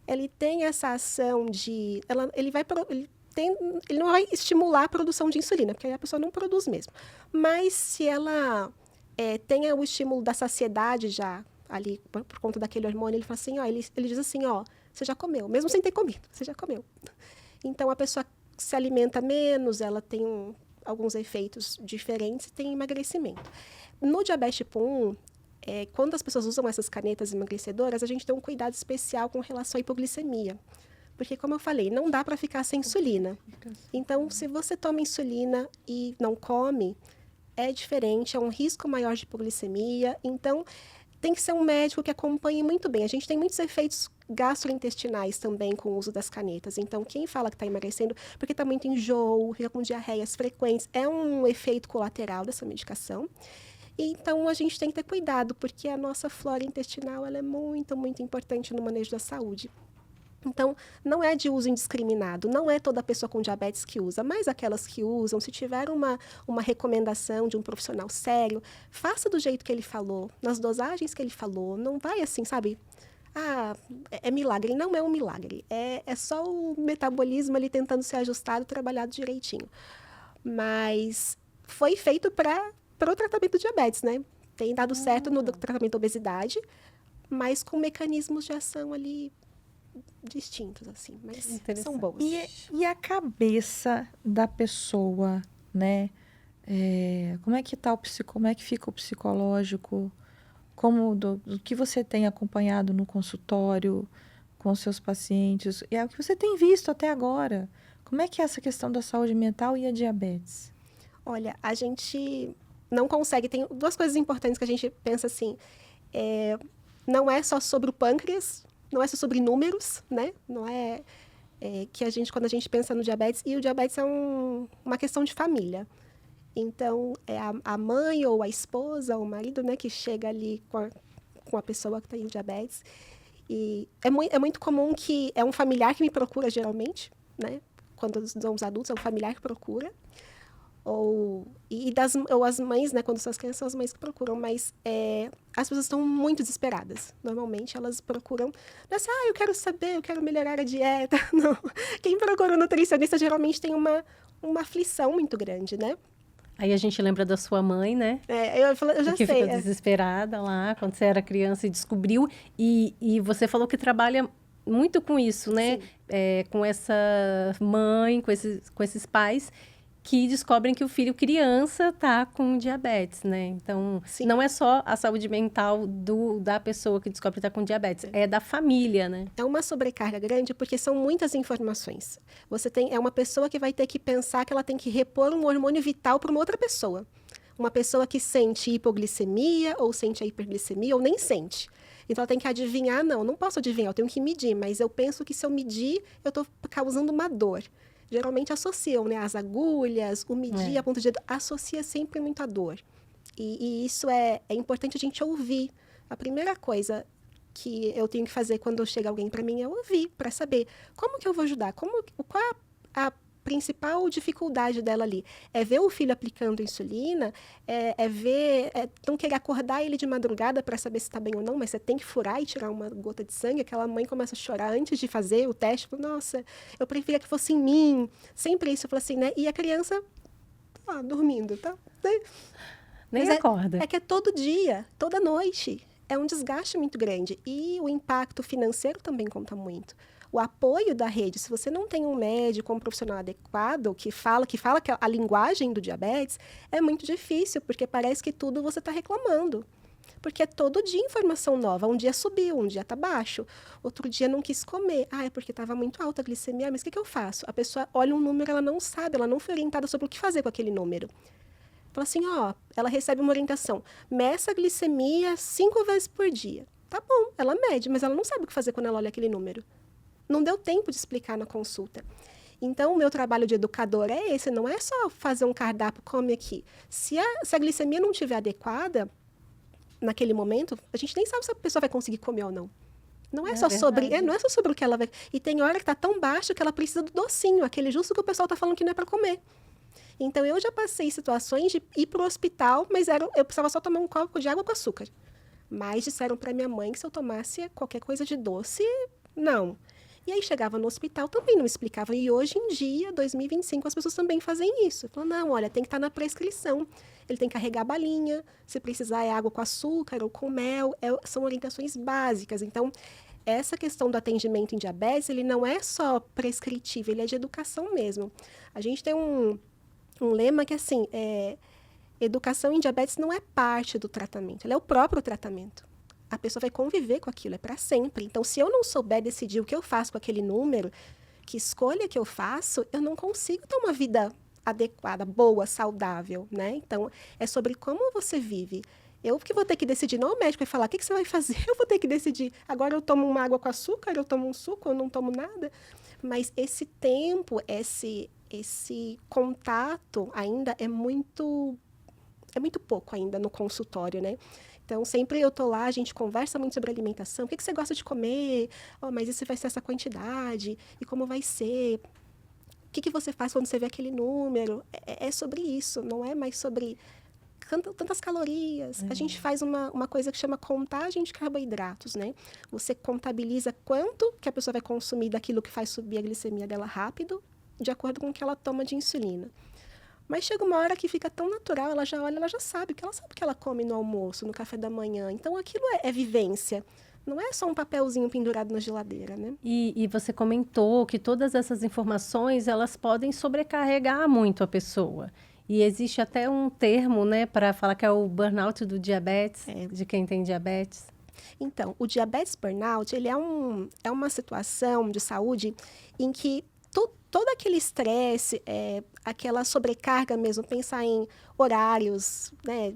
Ele tem essa ação de... Ele não vai estimular a produção de insulina, porque aí a pessoa não produz mesmo. Mas se ela tenha o estímulo da saciedade já, ali, por conta daquele hormônio, ele fala assim, ele diz assim, você já comeu, mesmo sem ter comido, você já comeu. Então, a pessoa se alimenta menos, ela tem alguns efeitos diferentes e tem emagrecimento. No diabetes tipo 1, quando as pessoas usam essas canetas emagrecedoras, a gente tem um cuidado especial com relação à hipoglicemia. Porque, como eu falei, não dá para ficar sem insulina. Então, se você toma insulina e não come, é diferente, é um risco maior de hipoglicemia. Então, tem que ser um médico que acompanhe muito bem. A gente tem muitos efeitos gastrointestinais também com o uso das canetas. Então, quem fala que está emagrecendo porque está muito enjoo, fica com diarreias frequentes, é um efeito colateral dessa medicação. Então, a gente tem que ter cuidado, porque a nossa flora intestinal ela é muito, muito importante no manejo da saúde. Então, não é de uso indiscriminado, não é toda pessoa com diabetes que usa, mas aquelas que usam, se tiver uma recomendação de um profissional sério, faça do jeito que ele falou, nas dosagens que ele falou, não vai assim, sabe? É milagre. Não é um milagre, é só o metabolismo ali tentando ser ajustado, trabalhado direitinho. Mas foi feito para o tratamento do diabetes, né? Tem dado certo no tratamento da obesidade, mas com mecanismos de ação ali distintos, assim, mas são bons. E a cabeça da pessoa, né? Como é que tá como é que fica o psicológico? Como do que você tem acompanhado no consultório com os seus pacientes? E é o que você tem visto até agora. Como é que é essa questão da saúde mental e a diabetes? Olha, a gente não consegue... Tem duas coisas importantes que a gente pensa assim. Não é só sobre o pâncreas, não é só sobre números, né? Não é, que quando a gente pensa no diabetes... E o diabetes é uma questão de família. Então, é a mãe ou a esposa ou o marido, né? Que chega ali com a pessoa que tem diabetes. E é muito comum que... É um familiar que me procura, geralmente, né? Quando são os adultos, é um familiar que procura. Ou as mães, né? Quando são as crianças, são as mães que procuram. Mas as pessoas estão muito desesperadas. Normalmente, elas procuram... Não é assim, eu quero saber, eu quero melhorar a dieta. Não. Quem procura um nutricionista, geralmente tem uma aflição muito grande, né? Aí a gente lembra da sua mãe, né? Eu já que sei. Ficou desesperada lá, quando você era criança e descobriu. E você falou que trabalha muito com isso, né? Com essa mãe, com esses pais que descobrem que o filho criança está com diabetes, né? Então, Sim. Não é só a saúde mental da pessoa que descobre que está com diabetes, é da família, né? É uma sobrecarga grande porque são muitas informações. É uma pessoa que vai ter que pensar que ela tem que repor um hormônio vital para uma outra pessoa. Uma pessoa que sente hipoglicemia ou sente a hiperglicemia ou nem sente. Então, ela tem que adivinhar, não posso adivinhar, eu tenho que medir, mas eu penso que se eu medir, eu estou causando uma dor. Geralmente associam, né? As agulhas, o medir, a ponta de dedo, associa sempre muito a dor. E isso é importante a gente ouvir. A primeira coisa que eu tenho que fazer quando chega alguém para mim é ouvir, para saber como que eu vou ajudar, qual é a principal dificuldade dela ali. É ver o filho aplicando insulina, não querer acordar ele de madrugada para saber se está bem ou não, mas você tem que furar e tirar uma gota de sangue. Aquela mãe começa a chorar antes de fazer o teste. Nossa, eu preferia que fosse em mim. Sempre isso, eu falo assim, né? E a criança dormindo, tá? Nem acorda. É que é todo dia, toda noite. É um desgaste muito grande. E o impacto financeiro também conta muito. O apoio da rede, se você não tem um médico, um profissional adequado, que fala a linguagem do diabetes, é muito difícil, porque parece que tudo você está reclamando. Porque é todo dia informação nova. Um dia subiu, um dia está baixo. Outro dia não quis comer. É porque estava muito alta a glicemia. Mas o que eu faço? A pessoa olha um número, ela não sabe, ela não foi orientada sobre o que fazer com aquele número. Fala assim, ela recebe uma orientação. Meça a glicemia 5 vezes por dia. Tá bom, ela mede, mas ela não sabe o que fazer quando ela olha aquele número. Não deu tempo de explicar na consulta. Então, o meu trabalho de educador é esse, não é só fazer um cardápio, come aqui. Se a glicemia não estiver adequada, naquele momento, a gente nem sabe se a pessoa vai conseguir comer ou não. Não é só sobre o que ela vai... E tem hora que está tão baixo que ela precisa do docinho, aquele justo que o pessoal está falando que não é para comer. Então, eu já passei situações de ir para o hospital, mas eu precisava só tomar um copo de água com açúcar. Mas disseram para minha mãe que se eu tomasse qualquer coisa de doce, não. E aí chegava no hospital, também não explicavam. E hoje em dia, 2025, as pessoas também fazem isso. Falam, não, olha, tem que estar na prescrição. Ele tem que carregar a balinha, se precisar é água com açúcar ou com mel. São orientações básicas. Então, essa questão do atendimento em diabetes, ele não é só prescritivo, ele é de educação mesmo. A gente tem um lema que, assim, educação em diabetes não é parte do tratamento, ela é o próprio tratamento. A pessoa vai conviver com aquilo, é para sempre. Então, se eu não souber decidir o que eu faço com aquele número, que escolha que eu faço, eu não consigo ter uma vida adequada, boa, saudável, né? Então, é sobre como você vive. Eu que vou ter que decidir, não o médico vai falar, o que você vai fazer? Eu vou ter que decidir. Agora eu tomo uma água com açúcar, eu tomo um suco, eu não tomo nada. Mas esse tempo, esse contato ainda é muito pouco ainda no consultório, né? Então, sempre eu tô lá, a gente conversa muito sobre alimentação. O que você gosta de comer? Mas isso vai ser essa quantidade? E como vai ser? O que você faz quando você vê aquele número? É sobre isso, não é mais sobre tantas calorias. A gente faz uma coisa que chama contagem de carboidratos, né? Você contabiliza quanto que a pessoa vai consumir daquilo que faz subir a glicemia dela rápido, de acordo com o que ela toma de insulina. Mas chega uma hora que fica tão natural, ela já olha, ela já sabe, porque ela sabe o que ela come no almoço, no café da manhã. Então, aquilo é vivência. Não é só um papelzinho pendurado na geladeira, né? E você comentou que todas essas informações, elas podem sobrecarregar muito a pessoa. E existe até um termo, né, para falar que é o burnout do diabetes, de quem tem diabetes. Então, o diabetes burnout, ele é uma situação de saúde em que todo aquele estresse, aquela sobrecarga mesmo, pensar em horários, né?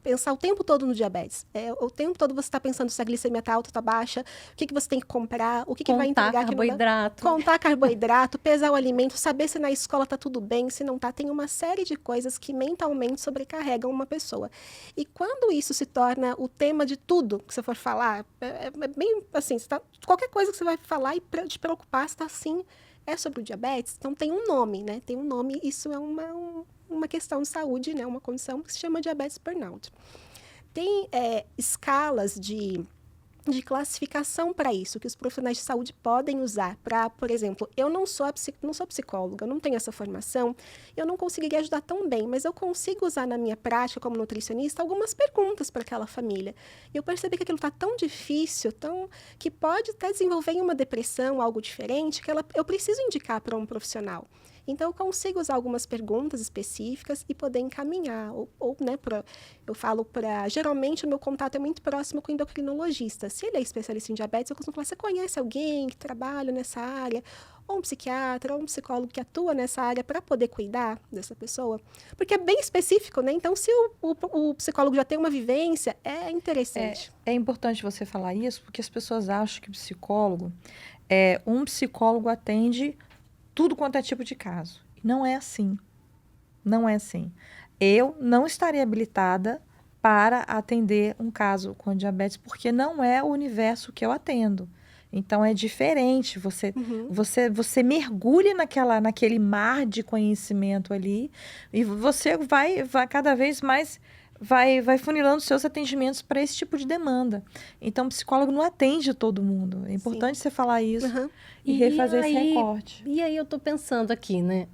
Pensar o tempo todo no diabetes. O tempo todo você está pensando se a glicemia está alta, está baixa, o que você tem que comprar, o que vai entregar. Carboidrato. Contar carboidrato, pesar o alimento, saber se na escola está tudo bem, se não está. Tem uma série de coisas que mentalmente sobrecarregam uma pessoa. E quando isso se torna o tema de tudo que você for falar, é bem assim, qualquer coisa que você vai falar e te preocupar, está assim, é sobre o diabetes, então tem um nome, né? Tem um nome, isso é uma questão de saúde, né? Uma condição que se chama diabetes burnout. Tem escalas de classificação para isso, que os profissionais de saúde podem usar para, por exemplo, eu não sou psicóloga, eu não tenho essa formação, eu não conseguiria ajudar tão bem, mas eu consigo usar na minha prática como nutricionista algumas perguntas para aquela família. E eu percebi que aquilo está tão difícil, que pode até desenvolver em uma depressão, algo diferente, que eu preciso indicar para um profissional. Então, eu consigo usar algumas perguntas específicas e poder encaminhar. Né, eu falo geralmente, o meu contato é muito próximo com o endocrinologista. Se ele é especialista em diabetes, eu costumo falar, você conhece alguém que trabalha nessa área? Ou um psiquiatra, ou um psicólogo que atua nessa área para poder cuidar dessa pessoa? Porque é bem específico, né? Então, se o psicólogo já tem uma vivência, é interessante. É importante você falar isso, porque as pessoas acham que um psicólogo atende tudo quanto é tipo de caso. Não é assim. Não é assim. Eu não estaria habilitada para atender um caso com diabetes, porque não é o universo que eu atendo. Então, é diferente. Você mergulha naquele mar de conhecimento ali e você vai cada vez mais vai funilando seus atendimentos para esse tipo de demanda. Então, o psicólogo não atende todo mundo. É importante você falar isso e refazer esse recorte. E aí eu estou pensando aqui, né?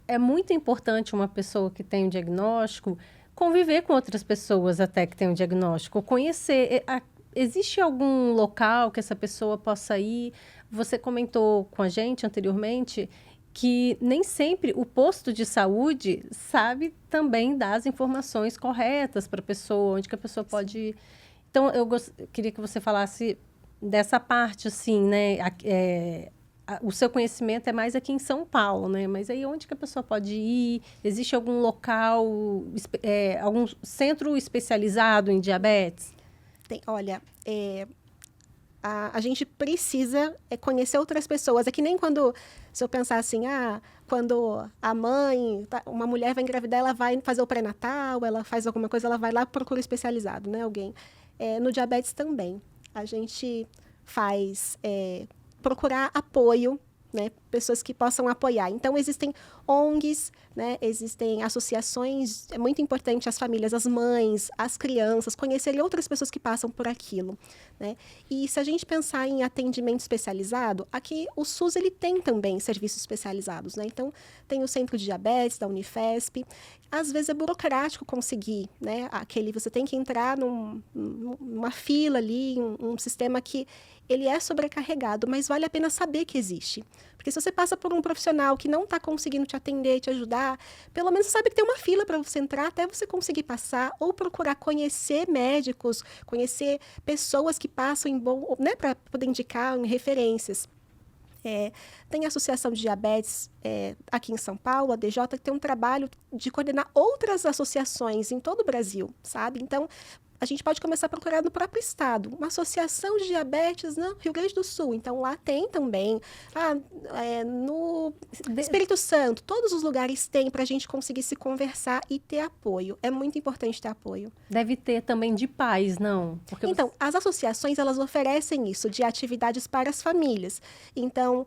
É muito importante uma pessoa que tem um diagnóstico conviver com outras pessoas até que tem um diagnóstico, conhecer. Existe algum local que essa pessoa possa ir? Você comentou com a gente anteriormente que nem sempre o posto de saúde sabe também dar as informações corretas para a pessoa, onde que a pessoa pode ir. Então, eu queria que você falasse dessa parte, assim, né? O seu conhecimento é mais aqui em São Paulo, né? Mas aí onde que a pessoa pode ir? Existe algum local, algum centro especializado em diabetes? Olha, a gente precisa conhecer outras pessoas. É que nem se eu pensar assim, quando a mãe, uma mulher vai engravidar, ela vai fazer o pré-natal, ela faz alguma coisa, ela vai lá procura especializado, né? Alguém. No diabetes também. A gente faz procurar apoio, né? Pessoas que possam apoiar. Então, existem ONGs, né? Existem associações. É muito importante as famílias, as mães, as crianças, conhecerem outras pessoas que passam por aquilo, né? E se a gente pensar em atendimento especializado, aqui o SUS ele tem também serviços especializados, né? Então, tem o Centro de Diabetes da Unifesp. Às vezes é burocrático conseguir, né? Você tem que entrar numa fila ali, um sistema que ele é sobrecarregado, mas vale a pena saber que existe. Porque se você passa por um profissional que não está conseguindo te atender, te ajudar, pelo menos você sabe que tem uma fila para você entrar até você conseguir passar, ou procurar conhecer médicos, conhecer pessoas que passam né, para poder indicar em referências. Tem a Associação de Diabetes aqui em São Paulo, a DJ, que tem um trabalho de coordenar outras associações em todo o Brasil, sabe? Então, a gente pode começar a procurar no próprio estado. Uma associação de diabetes no Rio Grande do Sul. Então, lá tem também. No Espírito Santo, todos os lugares têm para a gente conseguir se conversar e ter apoio. É muito importante ter apoio. Deve ter também de pais, não? Então, as associações, elas oferecem isso, de atividades para as famílias. Então,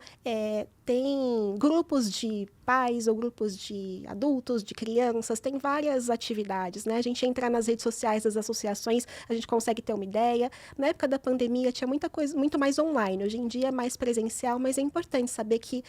tem grupos de pais ou grupos de adultos, de crianças, tem várias atividades, né? A gente entra nas redes sociais das associações, a gente consegue ter uma ideia. Na época da pandemia tinha muita coisa, muito mais online. Hoje em dia é mais presencial, mas é importante saber que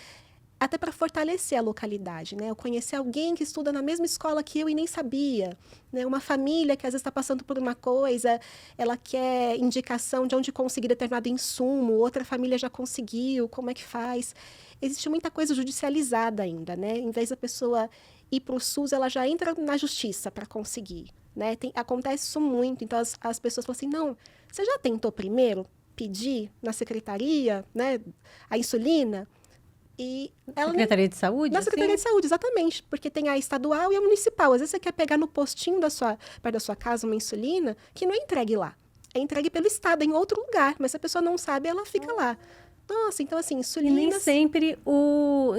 até para fortalecer a localidade, né? Eu conhecer alguém que estuda na mesma escola que eu e nem sabia, né? Uma família que às vezes está passando por uma coisa, ela quer indicação de onde conseguir determinado insumo, outra família já conseguiu, como é que faz? Existe muita coisa judicializada ainda, né? Em vez da pessoa ir para o SUS, ela já entra na justiça para conseguir, né? Acontece isso muito, então as pessoas falam assim, não, você já tentou primeiro pedir na secretaria, né, a insulina? E ela Secretaria de Saúde? na Secretaria assim? de Saúde, exatamente, porque tem a estadual e a municipal. Às vezes você quer pegar no postinho perto da sua casa uma insulina que não é entregue lá. É entregue pelo Estado, em outro lugar. Mas se a pessoa não sabe, ela fica lá. Nossa, então assim, E insulinas...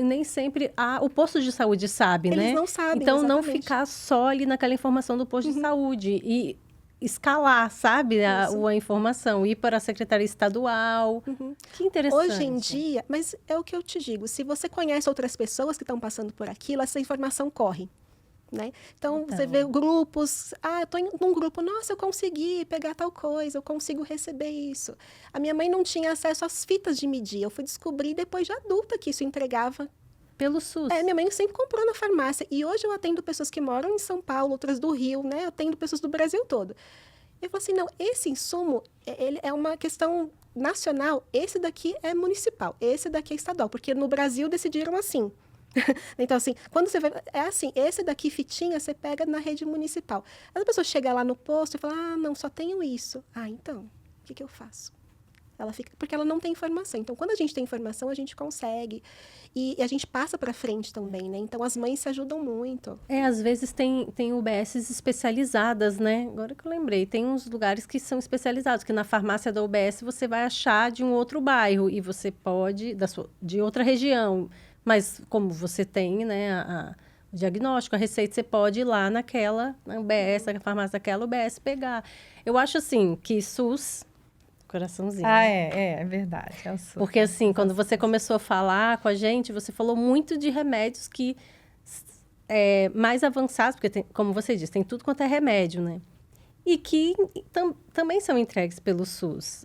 nem sempre o posto de saúde sabe, Eles né? não sabem, Então, não exatamente. ficar só ali naquela informação do posto de saúde e escalar, sabe, Isso. a informação, ir para a Secretaria Estadual. Que interessante. Hoje em dia, mas é o que eu te digo, se você conhece outras pessoas que estão passando por aquilo, essa informação corre. Né? Então, você vê grupos, eu estou num grupo, nossa, eu consegui pegar tal coisa, eu consigo receber isso. A minha mãe não tinha acesso às fitas de medir, eu fui descobrir depois de adulta que isso entregava. Pelo SUS. Minha mãe sempre comprou na farmácia, e hoje eu atendo pessoas que moram em São Paulo, outras do Rio, né? Eu atendo pessoas do Brasil todo. Eu falo assim, não, esse insumo, ele é uma questão nacional, esse daqui é municipal, esse daqui é estadual, porque no Brasil decidiram assim. Então, assim, quando você vai... É assim, esse daqui, fitinha, você pega na rede municipal. Aí a pessoa chega lá no posto e fala, não, só tenho isso. Então, o que eu faço? Ela fica... Porque ela não tem informação. Então, quando a gente tem informação, a gente consegue. E a gente passa para frente também, né? Então, as mães se ajudam muito. Às vezes tem UBSs especializadas, né? Agora que eu lembrei, tem uns lugares que são especializados, que na farmácia da UBS você vai achar de um outro bairro e você pode, de outra região. Mas como você tem, né, o diagnóstico, a receita, você pode ir lá na UBS, na farmácia daquela UBS pegar. Eu acho, assim, que SUS... Coraçãozinho. É verdade. É o SUS. Porque, assim, quando você começou a falar com a gente, você falou muito de remédios que... mais avançados, porque, como você disse, tem tudo quanto é remédio, né? E que também são entregues pelo SUS.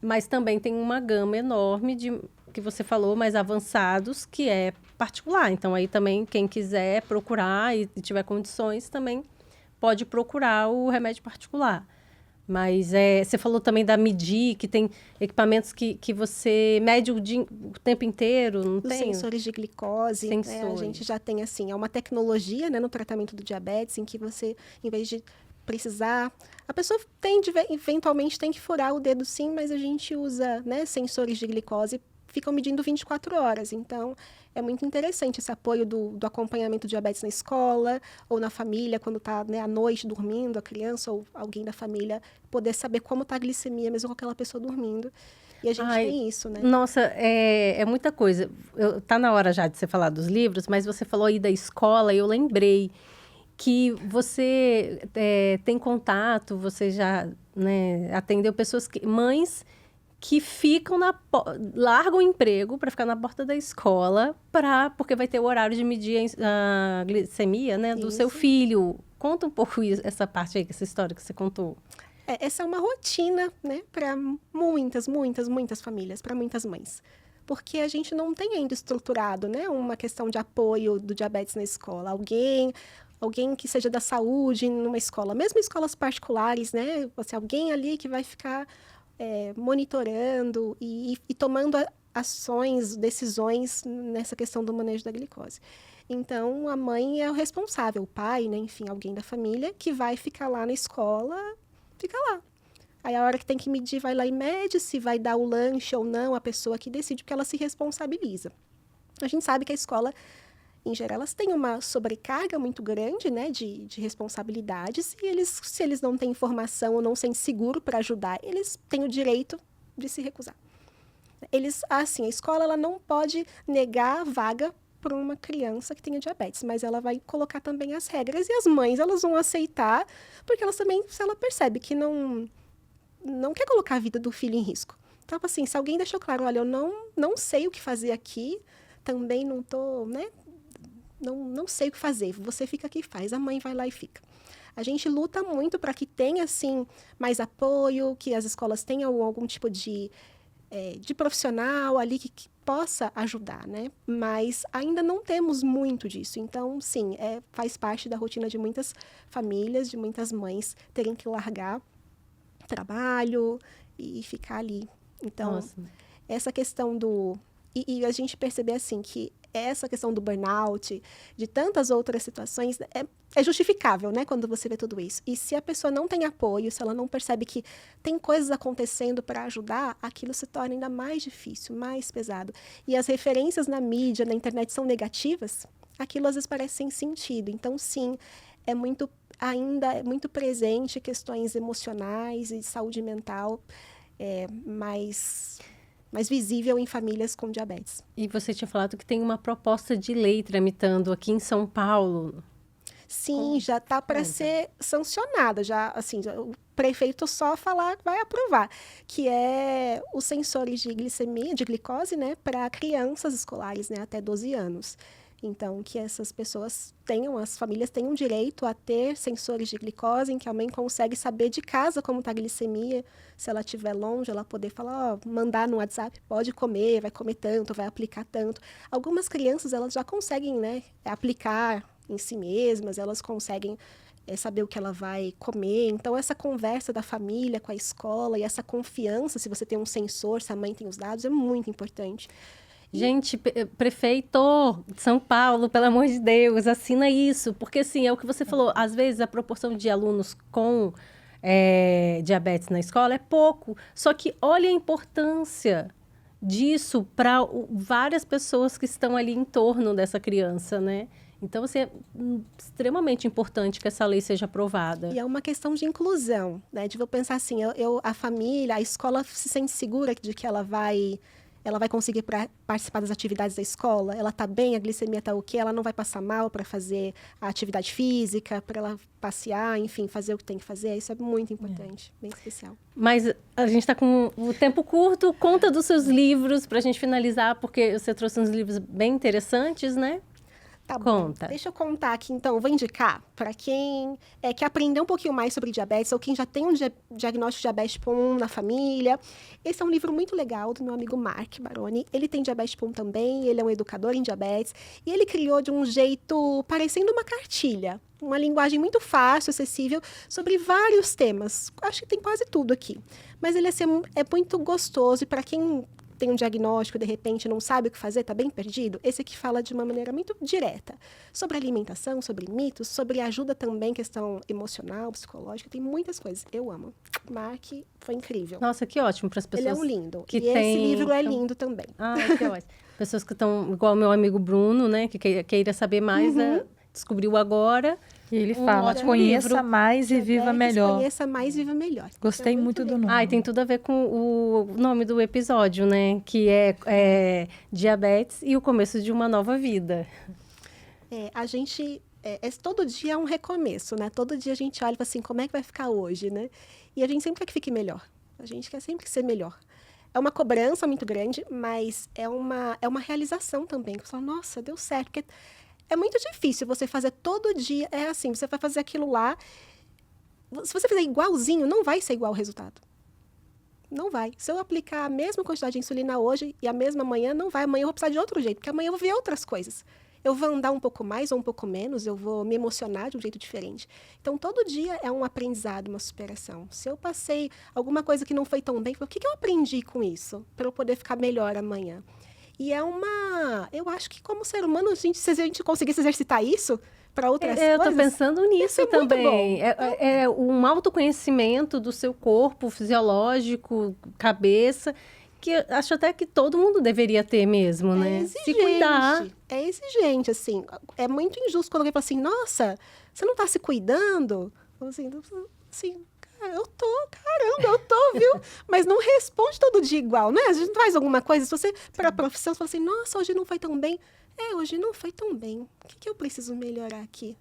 Mas também tem uma gama enorme de... que você falou, mais avançados, que é particular. Então, aí também, quem quiser procurar e tiver condições, também pode procurar o remédio particular. Mas você falou também da Medir, que tem equipamentos que você mede o tempo inteiro, não Os tem? sensores de glicose, né, a gente já tem, assim, é uma tecnologia, né, no tratamento do diabetes, em que você, em vez de precisar... A pessoa eventualmente tem que furar o dedo, sim, mas a gente usa, né, sensores de glicose, ficam medindo 24 horas. Então, é muito interessante esse apoio do acompanhamento do diabetes na escola ou na família, quando está, né, à noite dormindo, a criança ou alguém da família, poder saber como está a glicemia, mesmo com aquela pessoa dormindo. E a gente tem isso, né? Nossa, é muita coisa. Tá na hora já de você falar dos livros, mas você falou aí da escola e eu lembrei que você tem contato, você já, né, atendeu pessoas, mães que ficam largam o emprego para ficar na porta da escola, porque vai ter o horário de medir a glicemia, né, do seu filho. Conta um pouco essa parte aí, essa história que você contou. Essa é uma rotina, né, para muitas famílias, para muitas mães. Porque a gente não tem ainda estruturado, né, uma questão de apoio do diabetes na escola. Alguém que seja da saúde numa escola, mesmo escolas particulares, né, alguém ali que vai ficar monitorando e tomando ações, decisões nessa questão do manejo da glicose. Então, a mãe é o responsável, o pai, né, enfim, alguém da família que vai ficar lá na escola, fica lá. Aí, a hora que tem que medir, vai lá e mede, se vai dar o lanche ou não, a pessoa que decide, porque ela se responsabiliza. A gente sabe que a escola, em geral, elas têm uma sobrecarga muito grande, né, de responsabilidades, e se eles não têm informação ou não sentem seguro para ajudar, eles têm o direito de se recusar. A escola ela não pode negar a vaga para uma criança que tenha diabetes, mas ela vai colocar também as regras, e as mães elas vão aceitar, porque elas também, se ela percebe que não quer colocar a vida do filho em risco. Então, assim, se alguém deixou claro, olha, eu não sei o que fazer aqui, também não estou, né, não sei o que fazer, você fica aqui e faz, a mãe vai lá e fica. A gente luta muito para que tenha, assim, mais apoio, que as escolas tenham algum tipo de de profissional ali que possa ajudar, né? Mas ainda não temos muito disso. Então, sim, faz parte da rotina de muitas famílias, de muitas mães terem que largar trabalho e ficar ali. Então, Nossa. essa questão do... E a gente perceber, assim, que essa questão do burnout, de tantas outras situações, é justificável, né, quando você vê tudo isso. E se a pessoa não tem apoio, se ela não percebe que tem coisas acontecendo para ajudar, aquilo se torna ainda mais difícil, mais pesado. E as referências na mídia, na internet são negativas, aquilo às vezes parece sem sentido. Então, sim, ainda é muito presente questões emocionais e de saúde mental, mais visível em famílias com diabetes. E você tinha falado que tem uma proposta de lei tramitando aqui em São Paulo. Sim, já está para ser sancionada. Já, assim, o prefeito só falar vai aprovar, que é os sensores de glicemia, de glicose, né, para crianças escolares, né, até 12 anos. Então, que essas pessoas as famílias tenham direito a ter sensores de glicose, em que a mãe consegue saber de casa como está a glicemia. Se ela estiver longe, ela poder falar, mandar no WhatsApp, pode comer, vai comer tanto, vai aplicar tanto. Algumas crianças, elas já conseguem, né, aplicar em si mesmas, elas conseguem saber o que ela vai comer. Então, essa conversa da família com a escola e essa confiança, se você tem um sensor, se a mãe tem os dados, é muito importante. Gente, prefeito de São Paulo, pelo amor de Deus, assina isso. Porque, assim, é o que você falou. Às vezes, a proporção de alunos com diabetes na escola é pouco. Só que olha a importância disso para várias pessoas que estão ali em torno dessa criança, né? Então, assim, é extremamente importante que essa lei seja aprovada. E é uma questão de inclusão, né? De eu pensar assim, a família, a escola se sente segura de que ela vai conseguir participar das atividades da escola, ela está bem, a glicemia está ok, ela não vai passar mal para fazer a atividade física, para ela passear, enfim, fazer o que tem que fazer. Isso é muito importante, bem especial. Mas a gente está com o tempo curto, conta dos seus livros para a gente finalizar, porque você trouxe uns livros bem interessantes, né? Tá bom. Conta. Deixa eu contar aqui, então. Vou indicar para quem quer aprender um pouquinho mais sobre diabetes ou quem já tem um diagnóstico de diabetes tipo 1 na família. Esse é um livro muito legal do meu amigo Mark Baroni. Ele tem diabetes tipo 1 também, ele é um educador em diabetes. E ele criou de um jeito parecendo uma cartilha. Uma linguagem muito fácil, acessível, sobre vários temas. Acho que tem quase tudo aqui. Mas ele é muito gostoso e para quem tem um diagnóstico, de repente não sabe o que fazer, está bem perdido, esse aqui fala de uma maneira muito direta sobre alimentação, sobre mitos, sobre ajuda também, questão emocional, psicológica, tem muitas coisas. Eu amo. Mark foi incrível. Nossa, que ótimo para as pessoas. Ele é um lindo. Que esse livro é lindo também. Ah, que ótimo. Pessoas que estão, igual o meu amigo Bruno, né, que queira saber mais, descobriu agora. E ele fala, conheça mais e viva melhor. Conheça mais e viva melhor. Gostei muito do nome. E tem tudo a ver com o nome do episódio, né? Que é diabetes e o começo de uma nova vida. A gente... todo dia é um recomeço, né? Todo dia a gente olha e fala assim, como é que vai ficar hoje, né? E a gente sempre quer que fique melhor. A gente quer sempre ser melhor. É uma cobrança muito grande, mas é uma realização também. Que você fala, nossa, deu certo. Porque é muito difícil você fazer todo dia. É assim, você vai fazer aquilo lá. Se você fizer igualzinho, não vai ser igual o resultado. Não vai. Se eu aplicar a mesma quantidade de insulina hoje e a mesma amanhã, não vai. Amanhã eu vou precisar de outro jeito, porque amanhã eu vou ver outras coisas. Eu vou andar um pouco mais ou um pouco menos, eu vou me emocionar de um jeito diferente. Então, todo dia é um aprendizado, uma superação. Se eu passei alguma coisa que não foi tão bem, o que eu aprendi com isso? Para eu poder ficar melhor amanhã. E eu acho que como ser humano, se a gente conseguisse exercitar isso para outras coisas... Eu estou pensando nisso também. É um autoconhecimento do seu corpo fisiológico, cabeça, que eu acho até que todo mundo deveria ter mesmo, né? Exigente, se cuidar. É exigente, assim. É muito injusto quando alguém fala assim, nossa, você não está se cuidando? Assim, eu tô, viu? Mas não responde todo dia igual, né? A gente não faz alguma coisa, se você, para a profissão, você fala assim, nossa, hoje não foi tão bem. Hoje não foi tão bem. O que eu preciso melhorar aqui?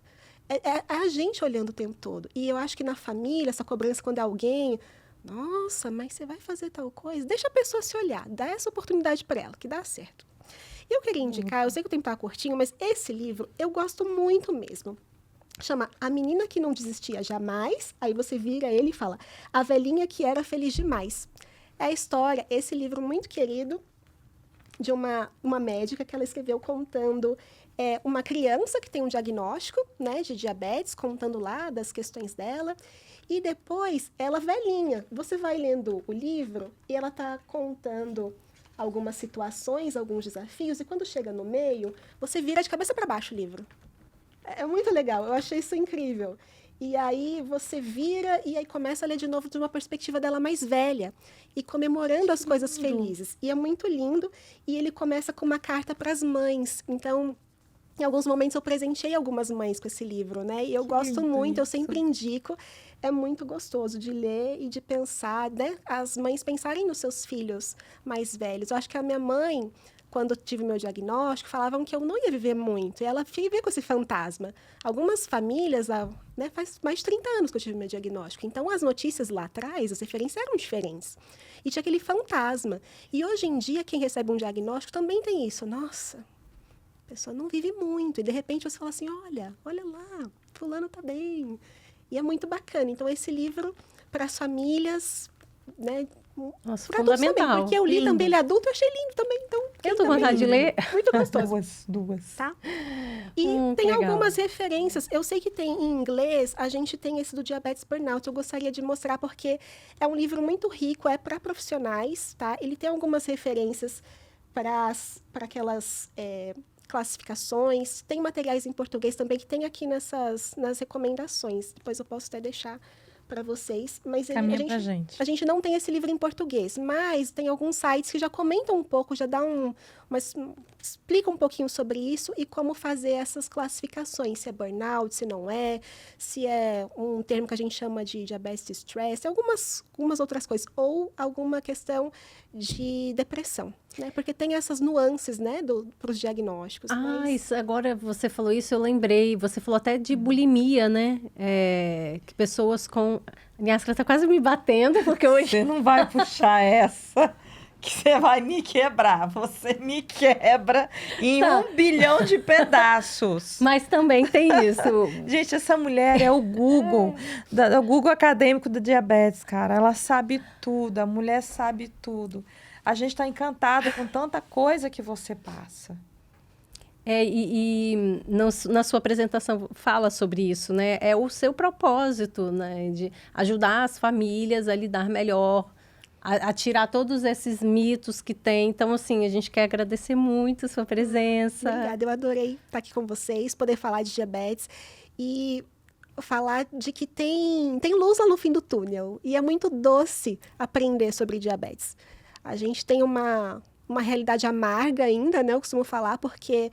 É a gente olhando o tempo todo. E eu acho que na família, essa cobrança quando é alguém, nossa, mas você vai fazer tal coisa? Deixa a pessoa se olhar, dá essa oportunidade para ela, que dá certo. Eu queria indicar, eu sei que o tempo tá curtinho, mas esse livro eu gosto muito mesmo. Chama A Menina que Não Desistia Jamais. Aí você vira ele e fala, A Velhinha que Era Feliz Demais. É a história, esse livro muito querido, de uma médica que ela escreveu contando uma criança que tem um diagnóstico, né, de diabetes, contando lá das questões dela. E depois, ela velhinha. Você vai lendo o livro e ela está contando algumas situações, alguns desafios. E quando chega no meio, você vira de cabeça para baixo o livro. É muito legal, eu achei isso incrível. E aí você vira e aí começa a ler de novo de uma perspectiva dela mais velha e comemorando as coisas felizes. E é muito lindo. E ele começa com uma carta para as mães. Então, em alguns momentos eu presenteei algumas mães com esse livro, né? E eu gosto muito, eu sempre indico. É muito gostoso de ler e de pensar, né? As mães pensarem nos seus filhos mais velhos. Eu acho que a minha mãe, quando eu tive meu diagnóstico, falavam que eu não ia viver muito. E ela vivia com esse fantasma. Algumas famílias, né, faz mais de 30 anos que eu tive meu diagnóstico. Então, as notícias lá atrás, as referências eram diferentes. E tinha aquele fantasma. E hoje em dia, quem recebe um diagnóstico também tem isso. Nossa, a pessoa não vive muito. E, de repente, você fala assim, olha lá, fulano tá bem. E é muito bacana. Então, esse livro, para as famílias, né? Nossa, pra adultos fundamental. também, porque eu li também, ele é adulto, eu achei lindo também. Então, Eu tô com vontade de ler. Muito gostoso. Duas. Tá? E tem legal. algumas referências. Eu sei que tem em inglês, a gente tem esse do Diabetes Burnout. Eu gostaria de mostrar porque é um livro muito rico, é para profissionais, tá? Ele tem algumas referências para aquelas classificações. Tem materiais em português também que tem aqui nas recomendações. Depois eu posso até deixar para vocês, mas Caminha pra gente. a gente não tem esse livro em português, mas tem alguns sites que já comentam um pouco, já dá explica um pouquinho sobre isso e como fazer essas classificações, se é burnout, se não é, se é um termo que a gente chama de diabetes stress, algumas outras coisas, ou alguma questão de depressão, né? Porque tem essas nuances, né, para os diagnósticos. Isso, agora você falou isso, eu lembrei. Você falou até de bulimia, né? Que pessoas com... Minha asca tá quase me batendo, porque hoje... Você não vai puxar essa, que você vai me quebrar. Você me quebra em 1 bilhão de pedaços. Mas também tem isso. Gente, essa mulher é o Google, o Google acadêmico do diabetes, cara. Ela sabe tudo, a mulher sabe tudo. A gente tá encantada com tanta coisa que você passa. Na sua apresentação fala sobre isso, né? É o seu propósito, né? De ajudar as famílias a lidar melhor, a tirar todos esses mitos que tem. Então, assim, a gente quer agradecer muito a sua presença. Obrigada, eu adorei estar aqui com vocês, poder falar de diabetes e falar de que tem luz lá no fim do túnel. E é muito doce aprender sobre diabetes. A gente tem uma realidade amarga ainda, né? Eu costumo falar, porque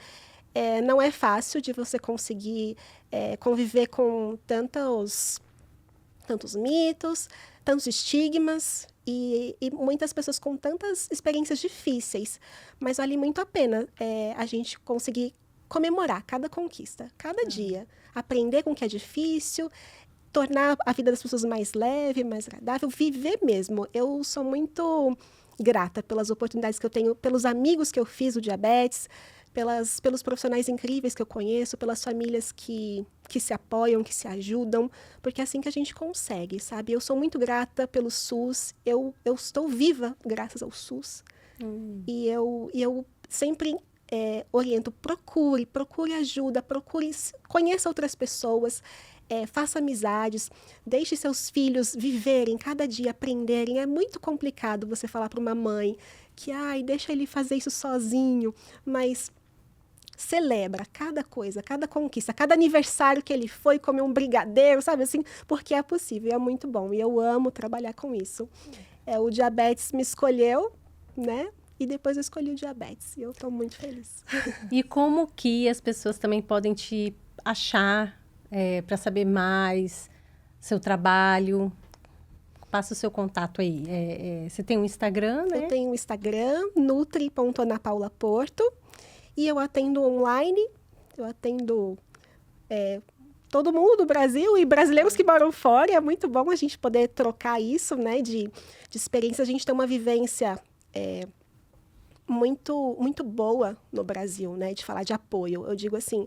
não é fácil de você conseguir conviver com tantos mitos, tantos estigmas e muitas pessoas com tantas experiências difíceis. Mas vale muito a pena a gente conseguir comemorar cada conquista, cada dia. Aprender com o que é difícil, tornar a vida das pessoas mais leve, mais agradável, viver mesmo. Eu sou muito grata pelas oportunidades que eu tenho, pelos amigos que eu fiz do diabetes, pelos profissionais incríveis que eu conheço, pelas famílias que se apoiam, que se ajudam, porque é assim que a gente consegue, sabe? Eu sou muito grata pelo SUS, eu estou viva graças ao SUS, e eu sempre oriento, procure ajuda, conheça outras pessoas, faça amizades, deixe seus filhos viverem cada dia, aprenderem. É muito complicado você falar para uma mãe que, deixa ele fazer isso sozinho, mas celebra cada coisa, cada conquista, cada aniversário que ele foi comer um brigadeiro, sabe assim? Porque é possível, é muito bom. E eu amo trabalhar com isso. O diabetes me escolheu, né? E depois eu escolhi o diabetes. E eu estou muito feliz. E como que as pessoas também podem te achar para saber mais seu trabalho? Passa o seu contato aí. Você tem um Instagram, né? Eu tenho um Instagram, nutri.anapaulaporto. E eu atendo online. Eu atendo todo mundo do Brasil e brasileiros que moram fora. E é muito bom a gente poder trocar isso, né? De experiência. A gente tem uma vivência muito, muito boa no Brasil, né? De falar de apoio. Eu digo assim,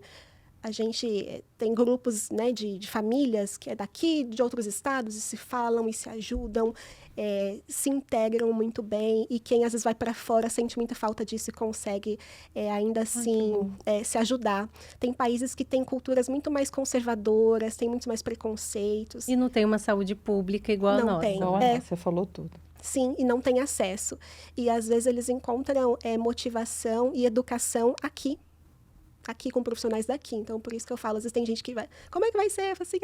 A gente tem grupos, né, de famílias que é daqui, de outros estados, e se falam e se ajudam, se integram muito bem. E quem às vezes vai para fora sente muita falta disso e consegue ainda assim se ajudar. Tem países que têm culturas muito mais conservadoras, têm muitos mais preconceitos. E não tem uma saúde pública igual a Não nossa. tem. Igual a nossa, você falou tudo. Sim, e não tem acesso. E às vezes eles encontram motivação e educação aqui com profissionais daqui. Então, por isso que eu falo, às vezes tem gente que vai, como é que vai ser? Eu falo assim,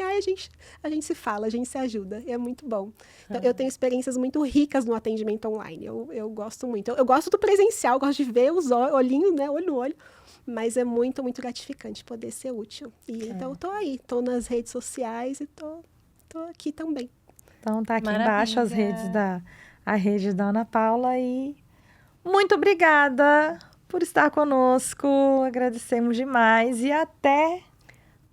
a gente se fala, a gente se ajuda, e é muito bom. Então, eu tenho experiências muito ricas no atendimento online, eu gosto muito. Eu gosto do presencial, gosto de ver os olhinhos, né, olho no olho, mas é muito, muito gratificante poder ser útil. E então, eu tô aí, tô nas redes sociais e tô aqui também. Então, tá aqui Maravilha. embaixo as redes a rede da Ana Paula e muito obrigada por estar conosco, agradecemos demais e até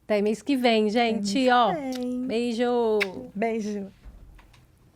Até mês que vem, gente. Ó, mês que vem. beijo! Beijo.